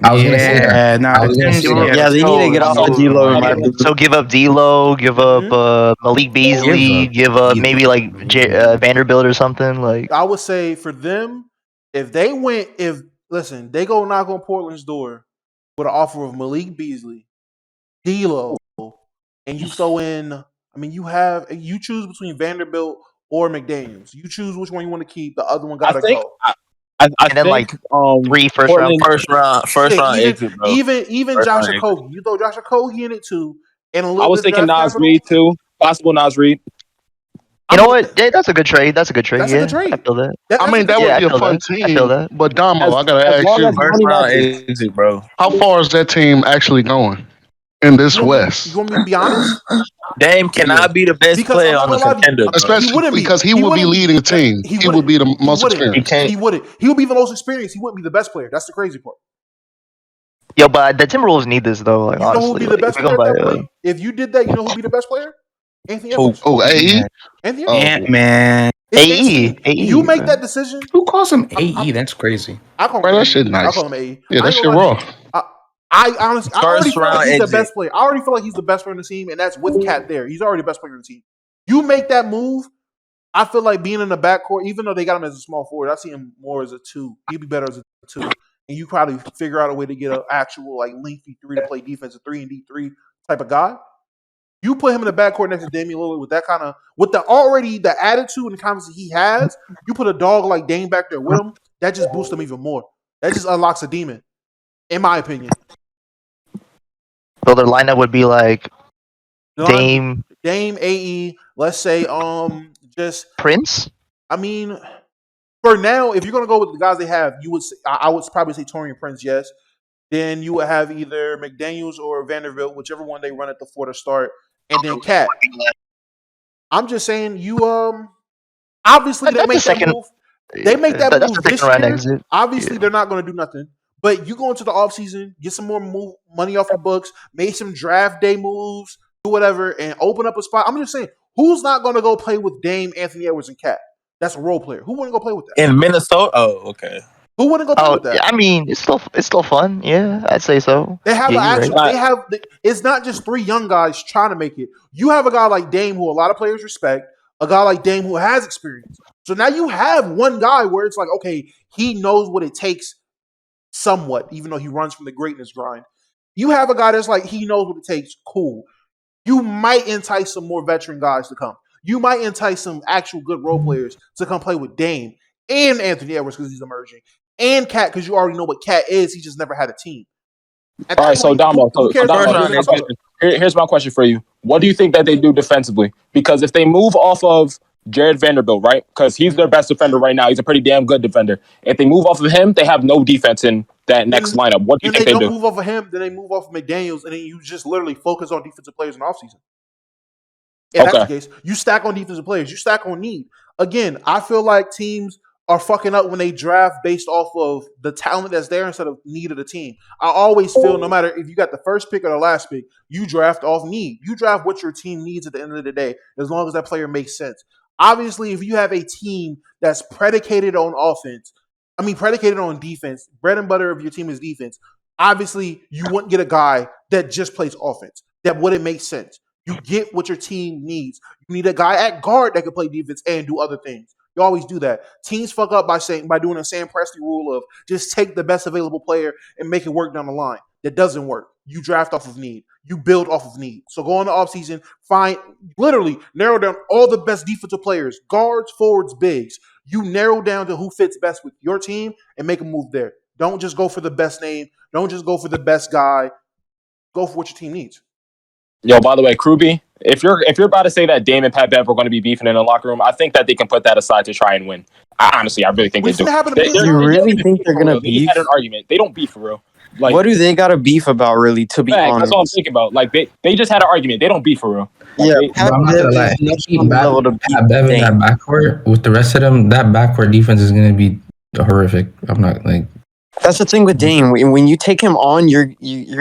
I was gonna say that. Nah, I was gonna say that. Yeah, they need to get off of D-Lo. in my opinion. So give up D'Lo, give up Malik Beasley, give up maybe like Vanderbilt or something. Like I would say for them, if they go knock on Portland's door with an offer of Malik Beasley, D'Lo, and you throw in, I mean, you choose between Vanderbilt or McDaniels. You choose which one you want to keep. The other one I gotta think go. I And then think like 3 first round Portland. First round even exit, bro. even First Josh round exit. Okogie. You throw Josh Okogie in it too, and a I little was bit of thinking draft Nas capital. Reed too. Possible Nas Reed. You know what? Yeah, that's a good trade. That's a good trade. That's a good trade. I feel that. I mean, that Yeah, would I be a feel fun that. I feel team. that. But Damo, I gotta As ask long you, as First money round matches. exit, bro. how far is that team actually going in this You West? want me to be honest? Dame cannot be the best Because player I'm on not a gonna lie to you. contender, bro. He Especially wouldn't be. because he He would be wouldn't be. leading the team. He He would be the He most wouldn't. He experienced. can't. He wouldn't. He would be the most experienced. He wouldn't be the best player. That's the crazy part. Yo, but the Timberwolves need this though. Like You know who would honestly, be the like if best we're player going at by that point? If you did that, you know who would be the best player? Anthony Who? Edwards. Oh, AE? Anthony Oh, Edwards. Man, It's AE, insane. AE, You make man. that decision. who calls him AE? That's crazy. I call him man, that AE. shit I nice. call him AE. Yeah, I that ain't shit gonna lie raw. to you. I honestly, I already First feel like round he's the exit. best player. I already feel like he's the best player on the team, and that's with Cat there. He's already the best player on the team. You make that move, I feel like being in the backcourt, even though they got him as a small forward, I see him more as a 2. He'd be better as a 2. And you probably figure out a way to get an actual like lengthy 3 to play defensive 3 and D3 type of guy. You put him in the backcourt next to Damian Lillard with that kind of with the attitude and the confidence he has. You put a dog like Dame back there with him, that just boosts him even more. That just unlocks a demon, in my opinion. So their lineup would be like Dame, AE. Let's say just Prince. I mean, for now, if you're gonna go with the guys they have, you would say, I would probably say Torian Prince, yes. Then you would have either McDaniels or Vanderbilt, whichever one they run at the 4 to start, and then Cat. I'm just saying you obviously they That's make the second. that move. They make that That's move the this second round year. exit. Obviously, they're not going to do nothing. But you go into the offseason, get some more money off the books, make some draft day moves, do whatever, and open up a spot. I'm just saying, who's not going to go play with Dame, Anthony Edwards, and Cat? That's a role player. Who wouldn't go play with that? In Minnesota? Oh, okay. Who wouldn't go play with that? I mean, it's still fun. Yeah, I'd say so. They have Yeah, an you're actual. right. They have. It's not just 3 young guys trying to make it. You have a guy like Dame who a lot of players respect. A guy like Dame who has experience. So now you have one guy where it's like, okay, he knows what it takes somewhat, even though he runs from the greatness grind. You have a guy that's like, he knows what it takes. Cool. You might entice some more veteran guys to come. You might entice some actual good role players to come play with Dame and Anthony Edwards because he's emerging, and Cat because you already know what Cat is. He just never had a team. All right, so Damo, here's my question for you. What do you think that they do defensively? Because if they move off of Jared Vanderbilt, right? Because he's their best defender right now. He's a pretty damn good defender. If they move off of him, they have no defense in that next lineup. What do you think they do? Move off of him, then they move off of McDaniels, and then you just literally focus on defensive players in the offseason. If that's the case, you stack on defensive players. You stack on need. Again, I feel like teams are fucking up when they draft based off of the talent that's there instead of need of the team. I always feel no matter if you got the first pick or the last pick, you draft off need. You draft what your team needs at the end of the day, as long as that player makes sense. Obviously, if you have a team that's predicated on predicated on defense, bread and butter of your team is defense, obviously you wouldn't get a guy that just plays offense. That wouldn't make sense. You get what your team needs. You need a guy at guard that can play defense and do other things. You always do that. Teams fuck up by doing a Sam Presti rule of just take the best available player and make it work down the line. That doesn't work. You draft off of need. You build off of need. So go in the offseason, narrow down all the best defensive players, guards, forwards, bigs. You narrow down to who fits best with your team and make a move there. Don't just go for the best name. Don't just go for the best guy. Go for what your team needs. Yo, by the way, Kruby, if you're about to say that Dame and Pat Bev are going to be beefing in the locker room, I think that they can put that aside to try and win. I really think they do. You really think they're gonna They beef? had an argument. They don't beef for real. Like, What do they got a beef about, really? To be honest, that's what I'm thinking about. Like they just had an argument. They don't beef for real. Yeah, I'm not gonna lie. Keep level to Pat Bev in that backcourt with the rest of them. That backcourt defense is gonna be horrific. I'm not like. That's the thing with Dame. When you take him on, you're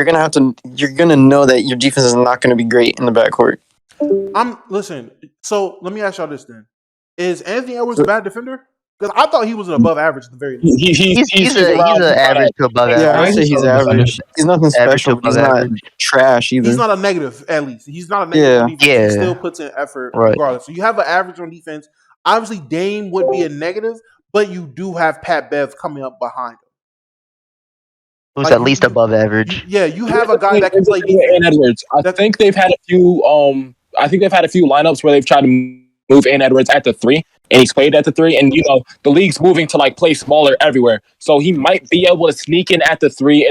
gonna know that your defense is not gonna be great in the backcourt. Listen. So let me ask y'all this then: is Anthony Edwards a bad defender? Because I thought he was an above average at the very least. He's an average to above average. Yeah, I'd say he's average. He's nothing special, but he's not trash either. He's not a negative, at least. He's not a negative on defense. Yeah. He still puts in effort Right. regardless. So you have an average on defense. Obviously, Dame would be a negative, but you do have Pat Bev coming up behind him. Who's Like at least above average. you have a guy that can play defense. Ant Edwards. I think they've had a few. I think they've had a few lineups where they've tried to move Ant Edwards at the 3, and he's played at the 3. And the league's moving to like play smaller everywhere, so he might be able to sneak in at the 3.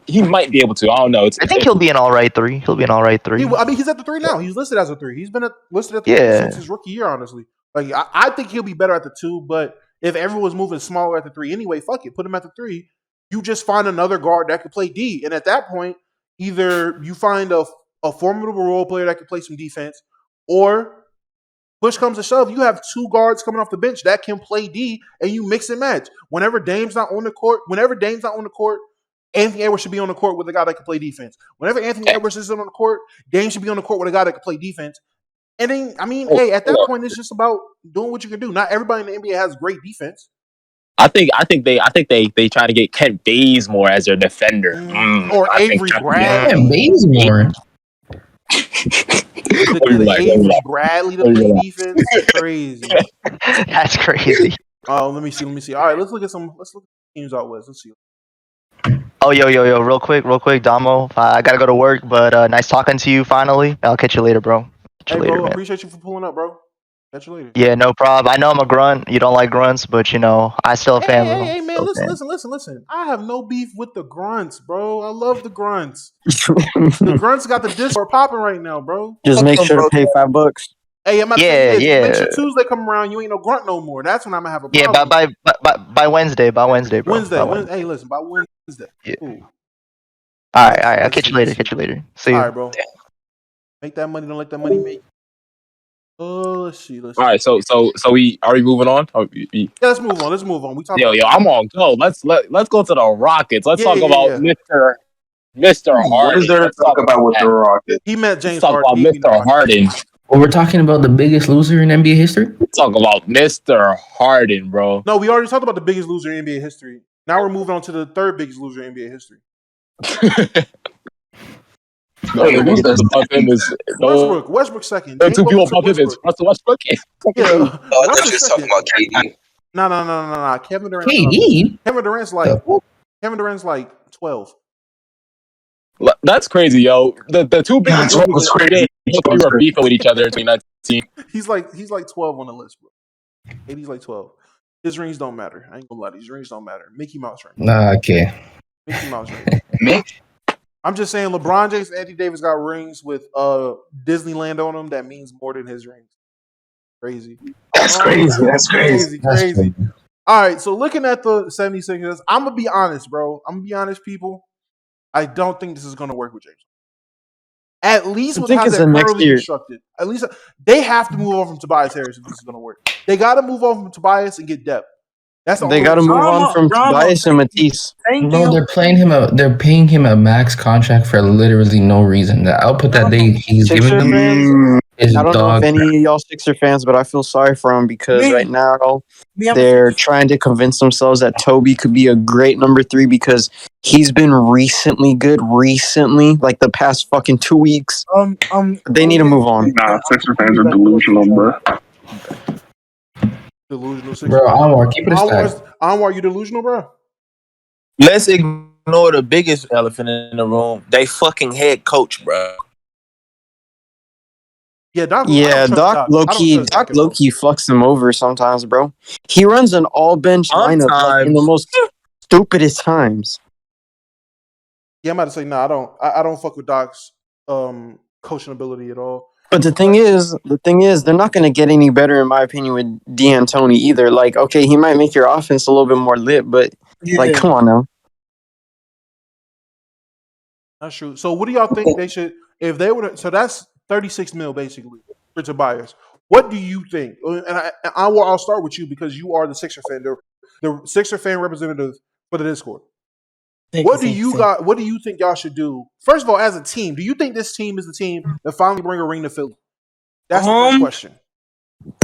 He might be able to. I don't know. I think he'll be an all right 3. He'll be an all right 3. He's at the 3 now. He's listed as a 3. He's been listed at the 3 since his rookie year. Honestly, like I think he'll be better at the 2. But if everyone's moving smaller at the 3 anyway, fuck it, put him at the 3. You just find another guard that could play D, and at that point, either you find a formidable role player that can play some defense, or push comes to shove, you have 2 guards coming off the bench that can play D, and you mix and match. Whenever Dame's not on the court, Anthony Edwards should be on the court with a guy that can play defense. Whenever Anthony Edwards isn't on the court, Dame should be on the court with a guy that can play defense. And then, at that point, it's just about doing what you can do. Not everybody in the NBA has great defense. I think they try to get Kent Bazemore as their defender, or Avery Bradley. Kent Bazemore. Avery Bradley to play defense. Crazy. That's crazy. Oh, let me see. All right, let's look at teams out west. Let's see. Oh, yo, real quick, Damo. I gotta go to work, but nice talking to you finally. I'll catch you later, bro. Bro, appreciate you for pulling up, bro. Catch you later. Yeah, no problem. I know I'm a grunt. You don't like grunts, but I still a fan of them. Hey, man, listen. I have no beef with the grunts, bro. I love the grunts. The grunts got the Discord popping right now, bro. Just make sure to pay $5. Hey, I'm about to say this. Make sure Tuesday come around, you ain't no grunt no more. That's when I'm gonna have a problem. Yeah, by Wednesday, bro. Wednesday. Hey, listen, by Wednesday. Yeah. All right. I'll catch you later. See you. All right, bro. Make that money. Don't let that money make. Let's see. All right, so we moving on? Yeah, let's move on. We talk. Yo, I'm on go. Let's go to the Rockets. Let's talk about Mr. Harden. What is there to talk about with the Rockets? He met James Harden. Let's talk about Mr. Harden. Well, we're talking about the biggest loser in NBA history? Let's talk about Mr. Harden, bro. No, we already talked about the biggest loser in NBA history. Now we're moving on to the third biggest loser in NBA history. Westbrook second. There are 2 people above him. It's Russell Westbrook. Yeah. I thought you were talking about KD. No. Kevin Durant. KD? Kevin Durant's like 12. That's crazy, yo. The 2 biggest losers we were beefing with each other in 2019. He's like 12 on the list, bro. KD's like 12. His rings don't matter. I ain't gonna lie. These rings don't matter. Mickey Mouse ring. Nah, okay. Mickey Mouse ring. I'm just saying LeBron James and Anthony Davis got rings with Disneyland on them. That means more than his rings. Crazy. That's crazy. Crazy. All right, so looking at the 76ers, I'm going to be honest, bro. I'm going to be honest, people. I don't think this is going to work with James. At least with how they're currently constructed. At least they have to move on from Tobias Harris if this is going to work. They got to move on from Tobias and get depth. They got to move on from Tobias and Matisse. No, they're paying him a max contract for literally no reason. The output that he's giving them is I don't know dog. if any of y'all Sixer fans, but I feel sorry for him because right now they're trying to convince themselves that Toby could be a great number 3 because he's been recently good, like the past fucking 2 weeks. They need to move on. Nah, Sixer fans are delusional, bro. Delusional Sixer. Bro, Anwar, keep it a stack. Anwar, you delusional, bro? Let's ignore the biggest elephant in the room. They fucking head coach, bro. Doc low-key fucks him over sometimes, bro. He runs an all-bench lineup like, in the most stupidest times. Yeah, I'm about to say, I don't fuck with Doc's coaching ability at all. But the thing is, they're not going to get any better, in my opinion, with D'Antoni either. Like, okay, he might make your offense a little bit more lit, but like, come on now. That's true. So, what do y'all think they should, if they were to? So that's $36 million basically for Tobias. What do you think? And I'll start with you because you are the Sixer fan, the Sixer fan representative for the Discord. What do you think y'all should do? First of all, as a team, do you think this team is the team that finally bring a ring to Philly? That's the first question.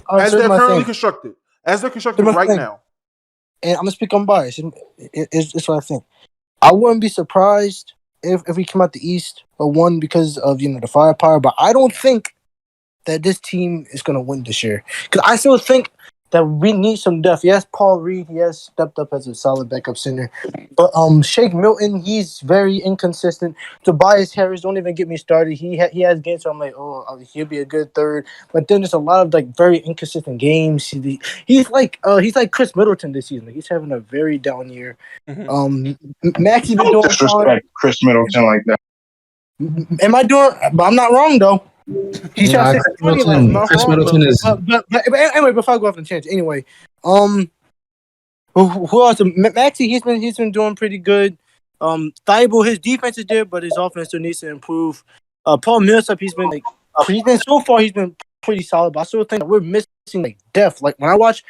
As they're currently constructed, right now. And I'm gonna speak unbiased. It's what I think. I wouldn't be surprised if we come out the East or one because of the firepower, but I don't think that this team is gonna win this year because I still think that we need some depth. Yes, Paul Reed, he has stepped up as a solid backup center. But Shake Milton, he's very inconsistent. Tobias Harris, don't even get me started. He has games where I'm like, he'll be a good third. But then there's a lot of like very inconsistent games. He's like Chris Middleton this season. He's having a very down year. Maxey's been doing disrespect Chris Middleton like that. Am I doing? But I'm not wrong though. He's Nah, Chris Middleton is. But anyway, before I go off the tangent, anyway, who else? Maxey, he's been doing pretty good. Thibault, his defense is there, but his offense still needs to improve. Paul Millsap, he's been pretty solid, but I still think that we're missing like depth. Like when I watch,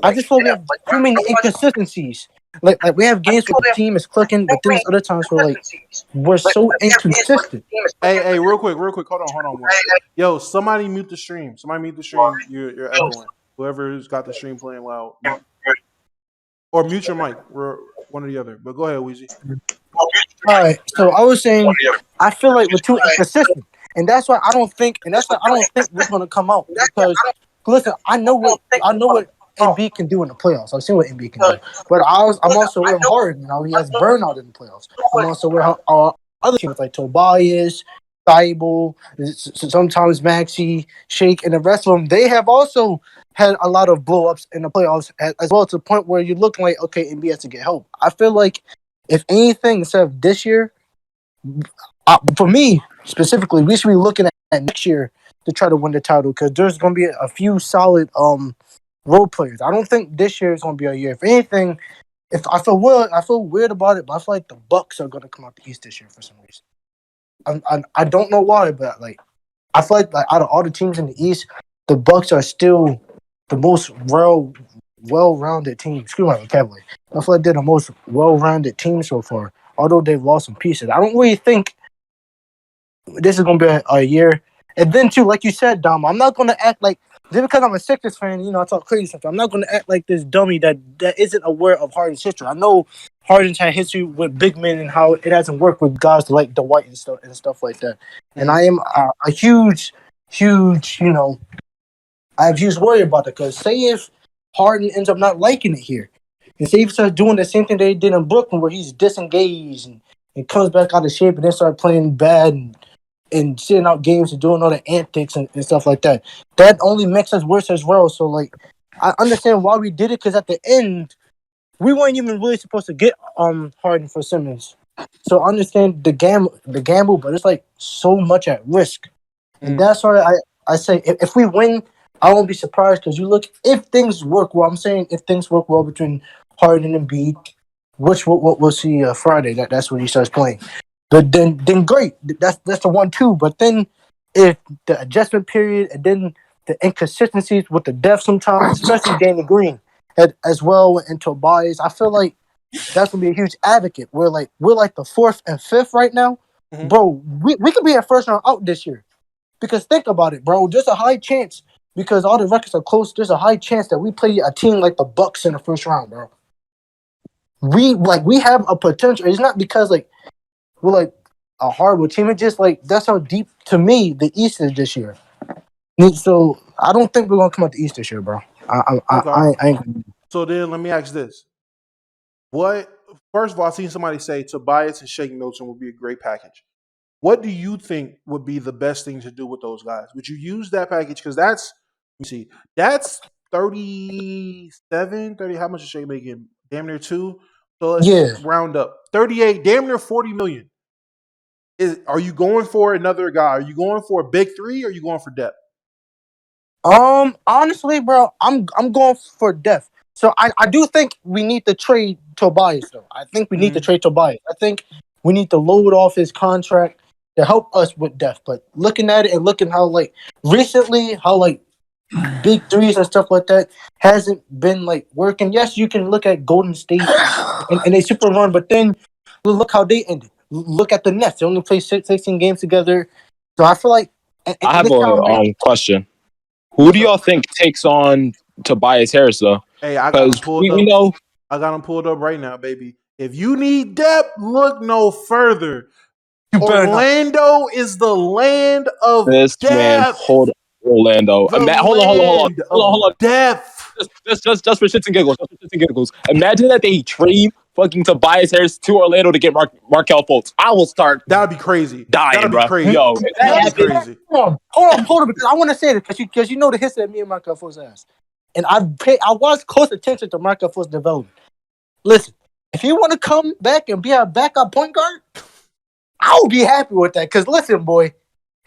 I just feel we have too many inconsistencies. Like we have games where the team is clicking, but then there's other times where like we're so inconsistent. Hey, real quick. Hold on. Yo, somebody mute the stream. You're echoing. Whoever's got the stream playing loud. Or mute your mic. We're one or the other. But go ahead, Weezy. All right. So I was saying, I feel like we're too inconsistent, and that's why I don't think we're gonna come out because listen, I know what Embiid can do in the playoffs. I've seen what Embiid can do, but I'm also with Harden. You know, he has burnout in the playoffs. I'm also with other teams like Tobias, Thibault, sometimes Maxey, Shake, and the rest of them. They have also had a lot of blow-ups in the playoffs as well, to the point where you're looking like, okay, Embiid has to get help. I feel like if anything, instead of this year, for me specifically, we should be looking at next year to try to win the title because there's going to be a few solid role players. I don't think this year is going to be a year. If anything, I feel weird about it, but I feel like the Bucks are going to come out the East this year for some reason. I don't know why, but like I feel like out of all the teams in the East, the Bucks are still the most well-rounded team. Excuse my vocabulary. I feel like they're the most well-rounded team so far, although they've lost some pieces. I don't really think this is going to be a year. And then, too, like you said, Dom, I'm not going to act like, just because I'm a Sixers fan, you know, I talk crazy sometimes. I'm not going to act like this dummy that isn't aware of Harden's history. I know Harden's had history with big men and how it hasn't worked with guys like Dwight and stuff like that. And I am a huge, you know, I have huge worry about that because say if Harden ends up not liking it here, and say he starts doing the same thing they did in Brooklyn where he's disengaged and comes back out of shape and then starts playing bad and sitting out games and doing all the antics and stuff like that. That only makes us worse as well. So, like, I understand why we did it because at the end, we weren't even really supposed to get Harden for Simmons. So I understand the gamble, but it's like so much at risk. And that's why I say if we win, I won't be surprised because you look, if things work well, I'm saying if things work well between Harden and Embiid, which we'll see Friday, that's when he starts playing. But then great, that's the 1-2. But then if the adjustment period and then the inconsistencies with the depth sometimes, especially Danny Green as well and Tobias, I feel like that's gonna be a huge advocate. We're like the 4th and 5th right now, bro. We could be at first round out this year because think about it, bro. There's a high chance because all the records are close. There's a high chance that we play a team like the Bucks in the first round, bro. We have a potential. It's not because like we're like a horrible team. It's just like that's how deep to me the East is this year. So I don't think we're gonna come out the East this year, bro. I ain't. So then let me ask this: first of all, I seen somebody say Tobias and Shake Milton would be a great package. What do you think would be the best thing to do with those guys? Would you use that package? Because that's 37, 30. How much is Shake making? Damn near 2. So let's round up 38, damn near 40 million. Are you going for another guy? Are you going for a big 3 or are you going for depth? Honestly, bro, I'm going for depth. So I do think we need to trade Tobias, though. I think we need to trade Tobias. I think we need to load off his contract to help us with depth. But looking at it and looking how, like, recently, how, like, big 3s and stuff like that hasn't been, like, working. Yes, you can look at Golden State and they super run, but then look how they ended. Look at the Nets. They only played 16 games together. So I feel like... I have a question. Who do y'all think takes on Tobias Harris, though? Hey, I got him pulled up. I got him pulled up right now, baby. If you need depth, look no further. Orlando is the land of this depth. Man, hold on, Orlando. Hold on. Depth. just for shits and giggles. Just for shits and giggles. Imagine that they trade fucking Tobias Harris to Orlando to get Markelle Fultz. I will start. That'd be crazy. Dying, That'd be bro. crazy. Yo, That'd be crazy. Hold on, because I want to say this because you know the history of me and Markelle Fultz has, and I was close attention to Markelle Fultz development. Listen, if you want to come back and be a backup point guard, I would be happy with that. Because listen, boy,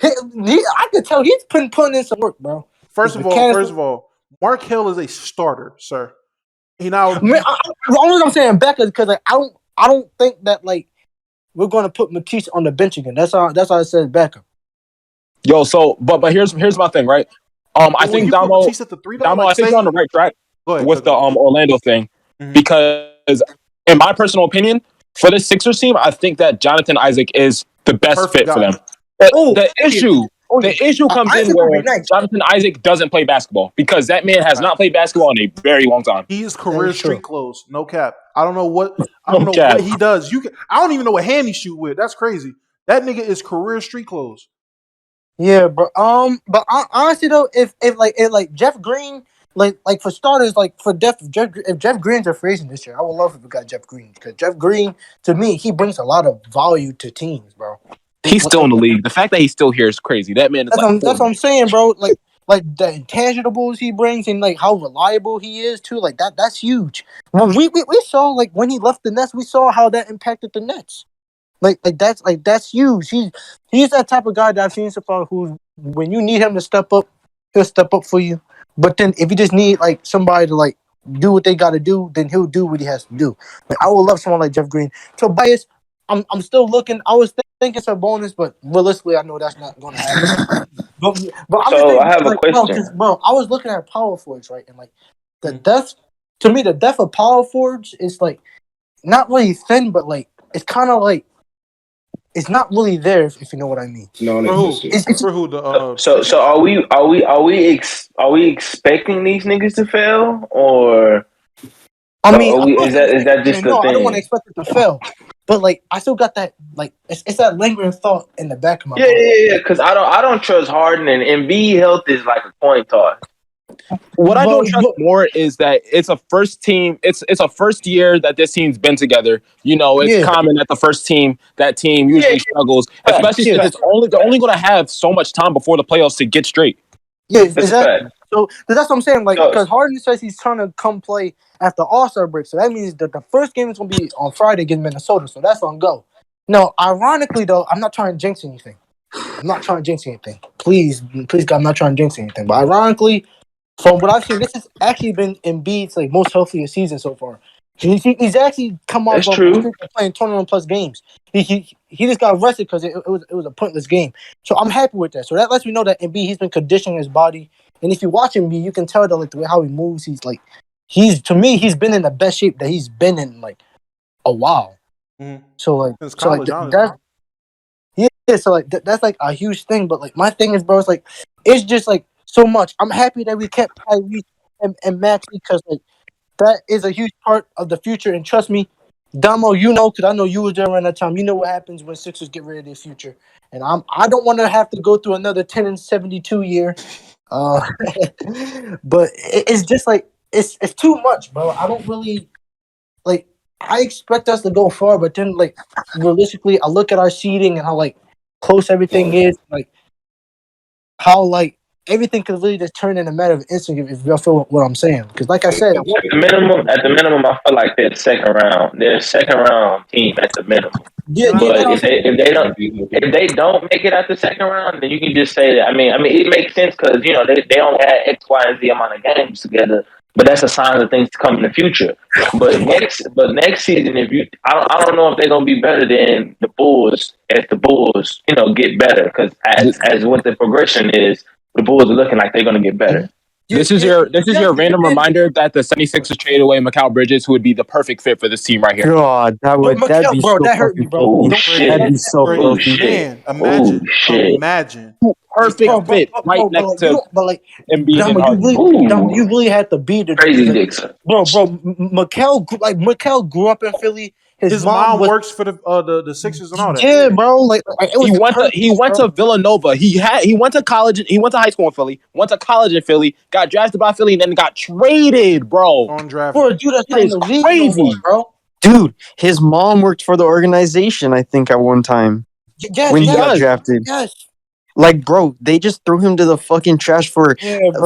I could tell he's putting in some work, bro. First of all, Markelle is a starter, sir. He now. The only reason I'm saying back is because like, I don't think that like we're going to put Matisse on the bench again. That's how I said backup. Yo, so but here's my thing, right? I think Damo, I think you're on the right track with the Orlando thing because in my personal opinion, for this Sixers team, I think that Jonathan Isaac is the best fit for them. But the issue comes in where Jonathan Isaac doesn't play basketball because that man has not played basketball in a very long time. He is career street clothes, no cap. I don't know what what he does. I don't even know what hand he shoot with. That's crazy. That nigga is career street clothes. Yeah, bro. But honestly though, if Jeff Green, like for starters, like if Jeff Green's a free agent this year, I would love if we got Jeff Green because Jeff Green to me he brings a lot of value to teams, bro. He's still in the league. The fact that he's still here is crazy. That man is that's what I'm saying, bro. Like the intangibles he brings and like how reliable he is too. Like that's huge. When we saw like when he left the Nets, we saw how that impacted the Nets. Like that's huge. He's that type of guy that I've seen so far who when you need him to step up, he'll step up for you. But then if you just need like somebody to like do what they got to do, then he'll do what he has to do. Like I would love someone like Jeff Green. Tobias, I'm still looking. I was thinking it's a bonus, but realistically, I know that's not going to happen. but So I have a question. Bro, I was looking at power forwards, right? And like the depth, to me, the depth of power forwards is like not really thin, but like it's kind of like it's not really there, if you know what I mean. For who? So are we expecting these niggas to fail or? I mean, is that just the no, thing? I don't want to expect it to fail, but like I still got that like it's that lingering thought in the back of my mind. Yeah. Because I don't trust Harden and Embiid health is like a coin toss. What I don't trust more is that it's a first team. It's a first year that this team's been together. You know, it's common that the first team usually struggles, especially since they're only going to have so much time before the playoffs to get straight. Yeah, exactly. So that's what I'm saying. Like, because Harden says he's trying to come play after All-Star break, so that means that the first game is going to be on Friday against Minnesota. So that's on go. Now, ironically, though, I'm not trying to jinx anything. Please, God, I'm not trying to jinx anything. But ironically, from what I've seen, this has actually been Embiid's like most healthiest season so far. He's actually come off of playing 21 plus games. He just got arrested because it was a pointless game. So I'm happy with that. So that lets me know that Embiid he's been conditioning his body, and if you watch Embiid, you can tell that like the way how he moves. He's been in the best shape that he's been in like a while. Mm-hmm. So like Since college, so like that's like a huge thing. But like my thing is, bro, it's just like so much. I'm happy that we kept Kyrie and Max because like that is a huge part of the future. And trust me, Damo, you know, because I know you were there around that time. You know what happens when Sixers get rid of their future. And I don't want to have to go through another 10-72 year. But it's just like it's too much, bro. I don't really like. I expect us to go far, but then like realistically, I look at our seeding and how like close everything is, like how like everything could really just turn in a matter of instant if y'all feel what I'm saying. Because like I said, at the minimum, I feel like they're second round. They're a second round team at the minimum. Yeah, but if they don't make it at the second round, then you can just say that. I mean, it makes sense because you know they only had X, Y, and Z amount of games together. But that's a sign of things to come in the future. But next season, I don't know if they're gonna be better than the Bulls as the Bulls, you know, get better because as what the progression is, the Bulls are looking like they're gonna get better. This is your random reminder that the 76ers traded away Mikal Bridges, who would be the perfect fit for this team right here. God, that'd be bro, so that hurt me, bro. Oh, shit. That'd be so filthy. Man, imagine. Perfect fit right next to Embiid and Harden. You really had to be the crazy Dixon. Bro, Mikal grew up in Philly. His mom works for the Sixers and all that. Yeah, bro. Like it was He went to Villanova. He went to college. He went to high school in Philly. Went to college in Philly. Got drafted by Philly and then got traded, bro. On draft. For a dude that's not in the league crazy, no more, bro. Dude, his mom worked for the organization, I think, at one time. Yes, when he got drafted. Yes. Like, bro, they just threw him to the fucking trash for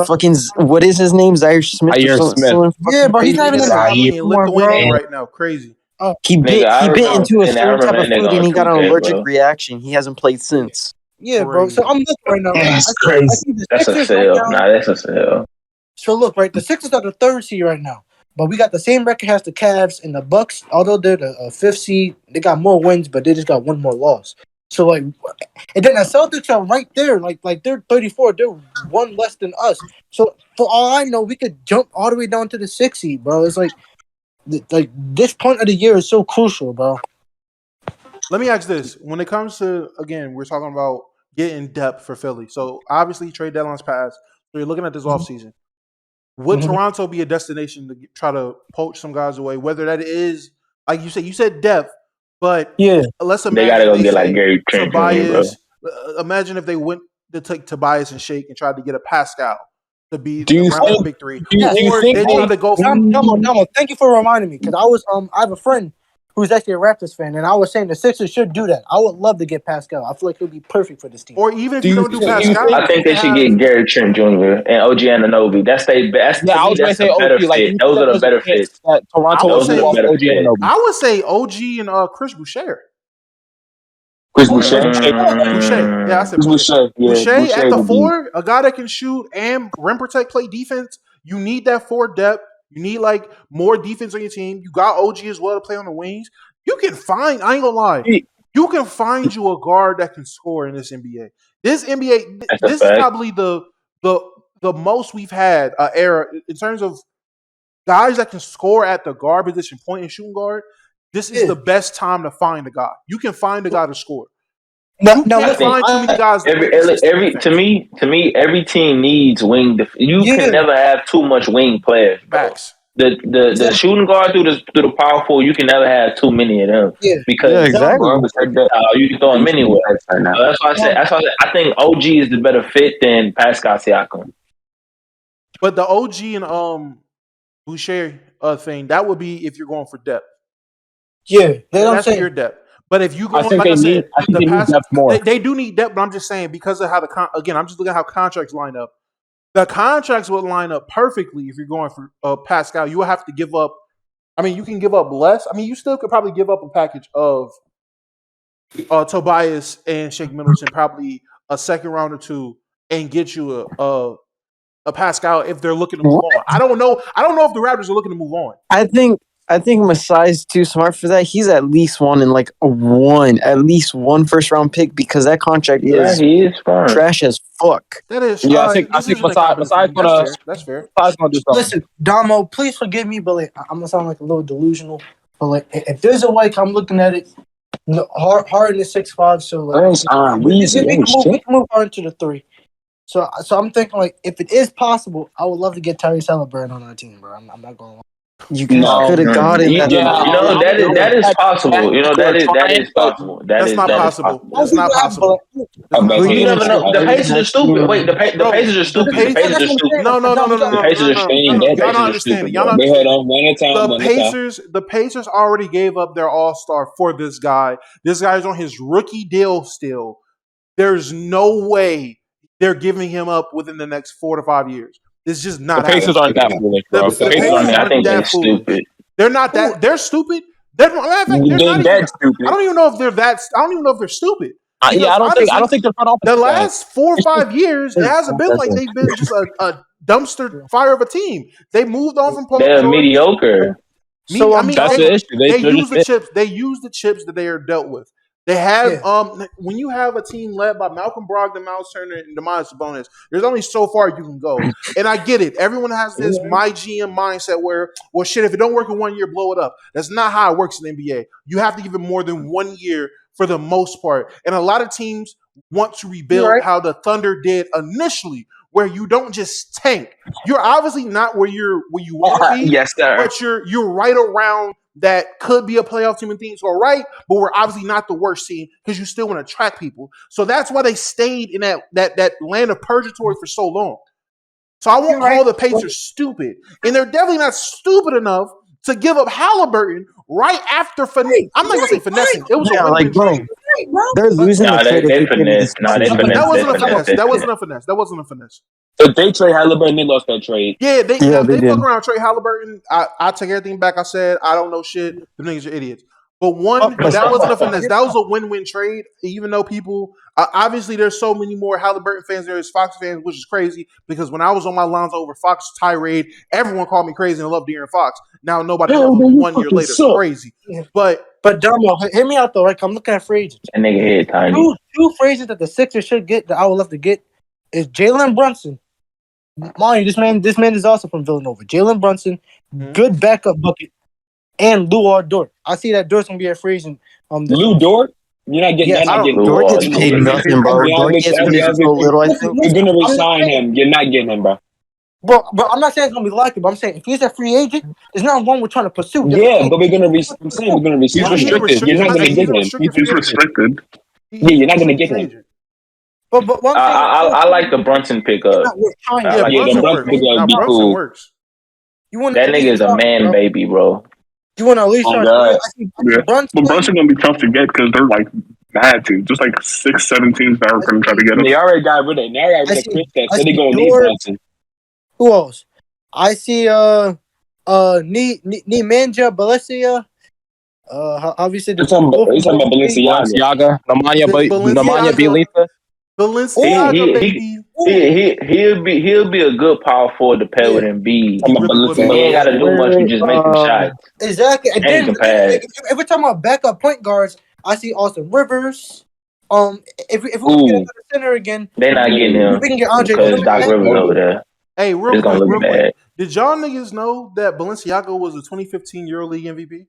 fucking, what is his name? Zaire Smith? Zaire Smith. Yeah, bro, he's not even in the league anymore, Lithuania bro. right now. Crazy. He bit into a certain type of food and he got an allergic reaction. He hasn't played since. Yeah, bro. So I'm looking right now. That's crazy. That's a sale. Nah, that's a sale. So look, right, the Sixers are the 3rd seed right now, but we got the same record as the Cavs and the Bucks. Although they're the 5th seed, they got more wins, but they just got one more loss. So like, and then the Celtics are right there, like they're 34. They're one less than us. So for all I know, we could jump all the way down to the 6th seed, bro. It's like this point of the year is so crucial, bro. Let me ask this: when it comes to, again, we're talking about getting depth for Philly. So obviously trade deadline's passed. So you're looking at this offseason. Would Toronto be a destination to try to poach some guys away? Whether that is, like you said depth, but let's imagine they gotta go get like Gary Trent Jr., Tobias. Imagine if they went to take Tobias and Shake and tried to get a Pascal to be around the big three. Do you think they tried to go for Damo, thank you for reminding me, because I have a friend who's actually a Raptors fan, and I was saying the Sixers should do that. I would love to get Pascal. I feel like he'll be perfect for this team. Or even if you don't do Pascal, I think they should get Gary Trent Jr. and OG Anunoby. That's their best. Yeah, I was gonna say better OG. fit. Like, Those are the better fits. Toronto Those are the better OG fits. Anunoby. I would say OG and Chris Boucher. Chris Boucher. Boucher. Yeah, I said Boucher. Boucher at the would be- 4, a guy that can shoot and rim protect, play defense. You need that 4 depth. You need like more defense on your team. You got OG as well to play on the wings. You can find, I ain't gonna lie, you can find you a guard that can score in this NBA. This NBA, this is probably the most we've had era in terms of guys that can score at the guard position, point and shooting guard. This is the best time to find a guy. You can find a guy to score. You can't find too many guys. To me, every team needs wing. You can never have too much wing players. Backs. The shooting guard through the power forward, you can never have too many of them. Because exactly. You can throw them anywhere. That's why I said. I think OG is the better fit than Pascal Siakam. But the OG and Boucher thing, that would be if you're going for depth. Yeah, that's your depth. But if you go, I think like they need depth more. They do need depth, but I'm just saying because of how I'm just looking at how contracts line up. The contracts would line up perfectly if you're going for Pascal. You would have to give up. I mean, you can give up less. I mean, you still could probably give up a package of Tobias and Shake Middleton, probably a second round or 2, and get you a Pascal if they're looking to move on. I don't know if the Raptors are looking to move on. I think Masai's too smart for that. He's at least wanting like at least one first round pick because that contract is trash as fuck. That is. Yeah, I think Masai's gonna. That's fair. Masai's gonna do something. Listen, Damo, please forgive me, but like, I'm gonna sound like a little delusional. But like, if there's a way, I'm looking at it. Harden is 6'5", so like, we can move on to the 3. So I'm thinking like, if it is possible, I would love to get Tyrese Halliburton on our team, bro. I'm not going. You could have got it. That is possible. That is possible. That's not possible. That's not possible. You never know. The Pacers are stupid. Wait, the Pacers are stupid. The Pacers are stupid. No. The Pacers are stupid. Y'all not understanding. The Pacers already gave up their all-star for this guy. This guy's on his rookie deal still. There's no way they're giving him up within the next 4 to 5 years. It's just not. The Pacers aren't that foolish, bro. The Pacers aren't that stupid. They're not that. They're stupid. They're not that stupid. I don't even know if they're that. I don't even know if they're stupid. I don't think they're front office. The last 4 or 5 years, it hasn't been like they've been just a dumpster fire of a team. They moved on from Paul They're George. mediocre. So that's the issue. They use the chips. They use the chips that they are dealt with. They have when you have a team led by Malcolm Brogdon, Miles Turner, and Domantas Sabonis, there's only so far you can go. And I get it. Everyone has this my GM mindset where, well, shit, if it don't work in 1 year, blow it up. That's not how it works in the NBA. You have to give it more than 1 year for the most part. And a lot of teams want to rebuild how the Thunder did initially, where you don't just tank. You're obviously not where you want to be. Yes, sir. But you're right around that could be a playoff team and things go right, but we're obviously not the worst team because you still want to attract people. So that's why they stayed in that land of purgatory for so long. So I won't call the Pacers stupid, and they're definitely not stupid enough to give up Halliburton right after. I'm not gonna say finessing. It was a win-win trade. They're losing the trade. They finesse. That wasn't a finesse. That wasn't a finesse. That wasn't a finesse. If they trade Halliburton, they lost that trade. Yeah, they did. fuck around and trade Halliburton. I take everything back I said. I don't know shit. The niggas are idiots. But that wasn't a finesse. That was a win-win trade. Even though people, obviously, there's so many more Halliburton fans there as Fox fans, which is crazy. Because when I was on my Lonzo over Fox tirade, everyone called me crazy and loved De'Aaron Fox. Now nobody loves him 1 year later. It's crazy. But Damo, hear me out though. Right, I'm looking at free agents. That nigga head tiny. Two free agents that the Sixers should get that I would love to get is Jalen Brunson. Mind you, this man is also from Villanova. Jalen Brunson, good backup bucket, and Lou Dort. I see that Dort's gonna be a free agent. Lou Dort? You're not getting that. Dort gets paid nothing, bro. Dort gets paid so little. I think you're gonna resign him. You're not getting him, bro. But I'm not saying it's gonna be like it. But I'm saying if he's a free agent, there's nothing wrong with trying to pursue. Yeah, but we're gonna I'm saying we're gonna resign him. You're not gonna get him. He's restricted. Yeah, you're not gonna get him. But I like the Brunson pickup. Brunson works. That nigga is a man, baby, bro. You want to at least But Brunson gonna be tough to get because they're like bad teams, just like 6-7 teams that are gonna try to get him. They already got rid of Chris Stapps, so they gonna need Brunson. Who else? I see Nemanja Bjelica. Obviously You're talking about Balenciaga. Nemanja Bjelica. Balenciaga, baby. He'll be a good power forward to pair with Embiid. He ain't gotta do much. You just make them shots. Exactly. And then if we're talking about backup point guards, I see Austin Rivers. If we can get another center again, they're not getting him. We can get Andre because Doc Rivers over there. Hey, real quick. Did y'all niggas know that Balenciaga was a 2015 EuroLeague MVP?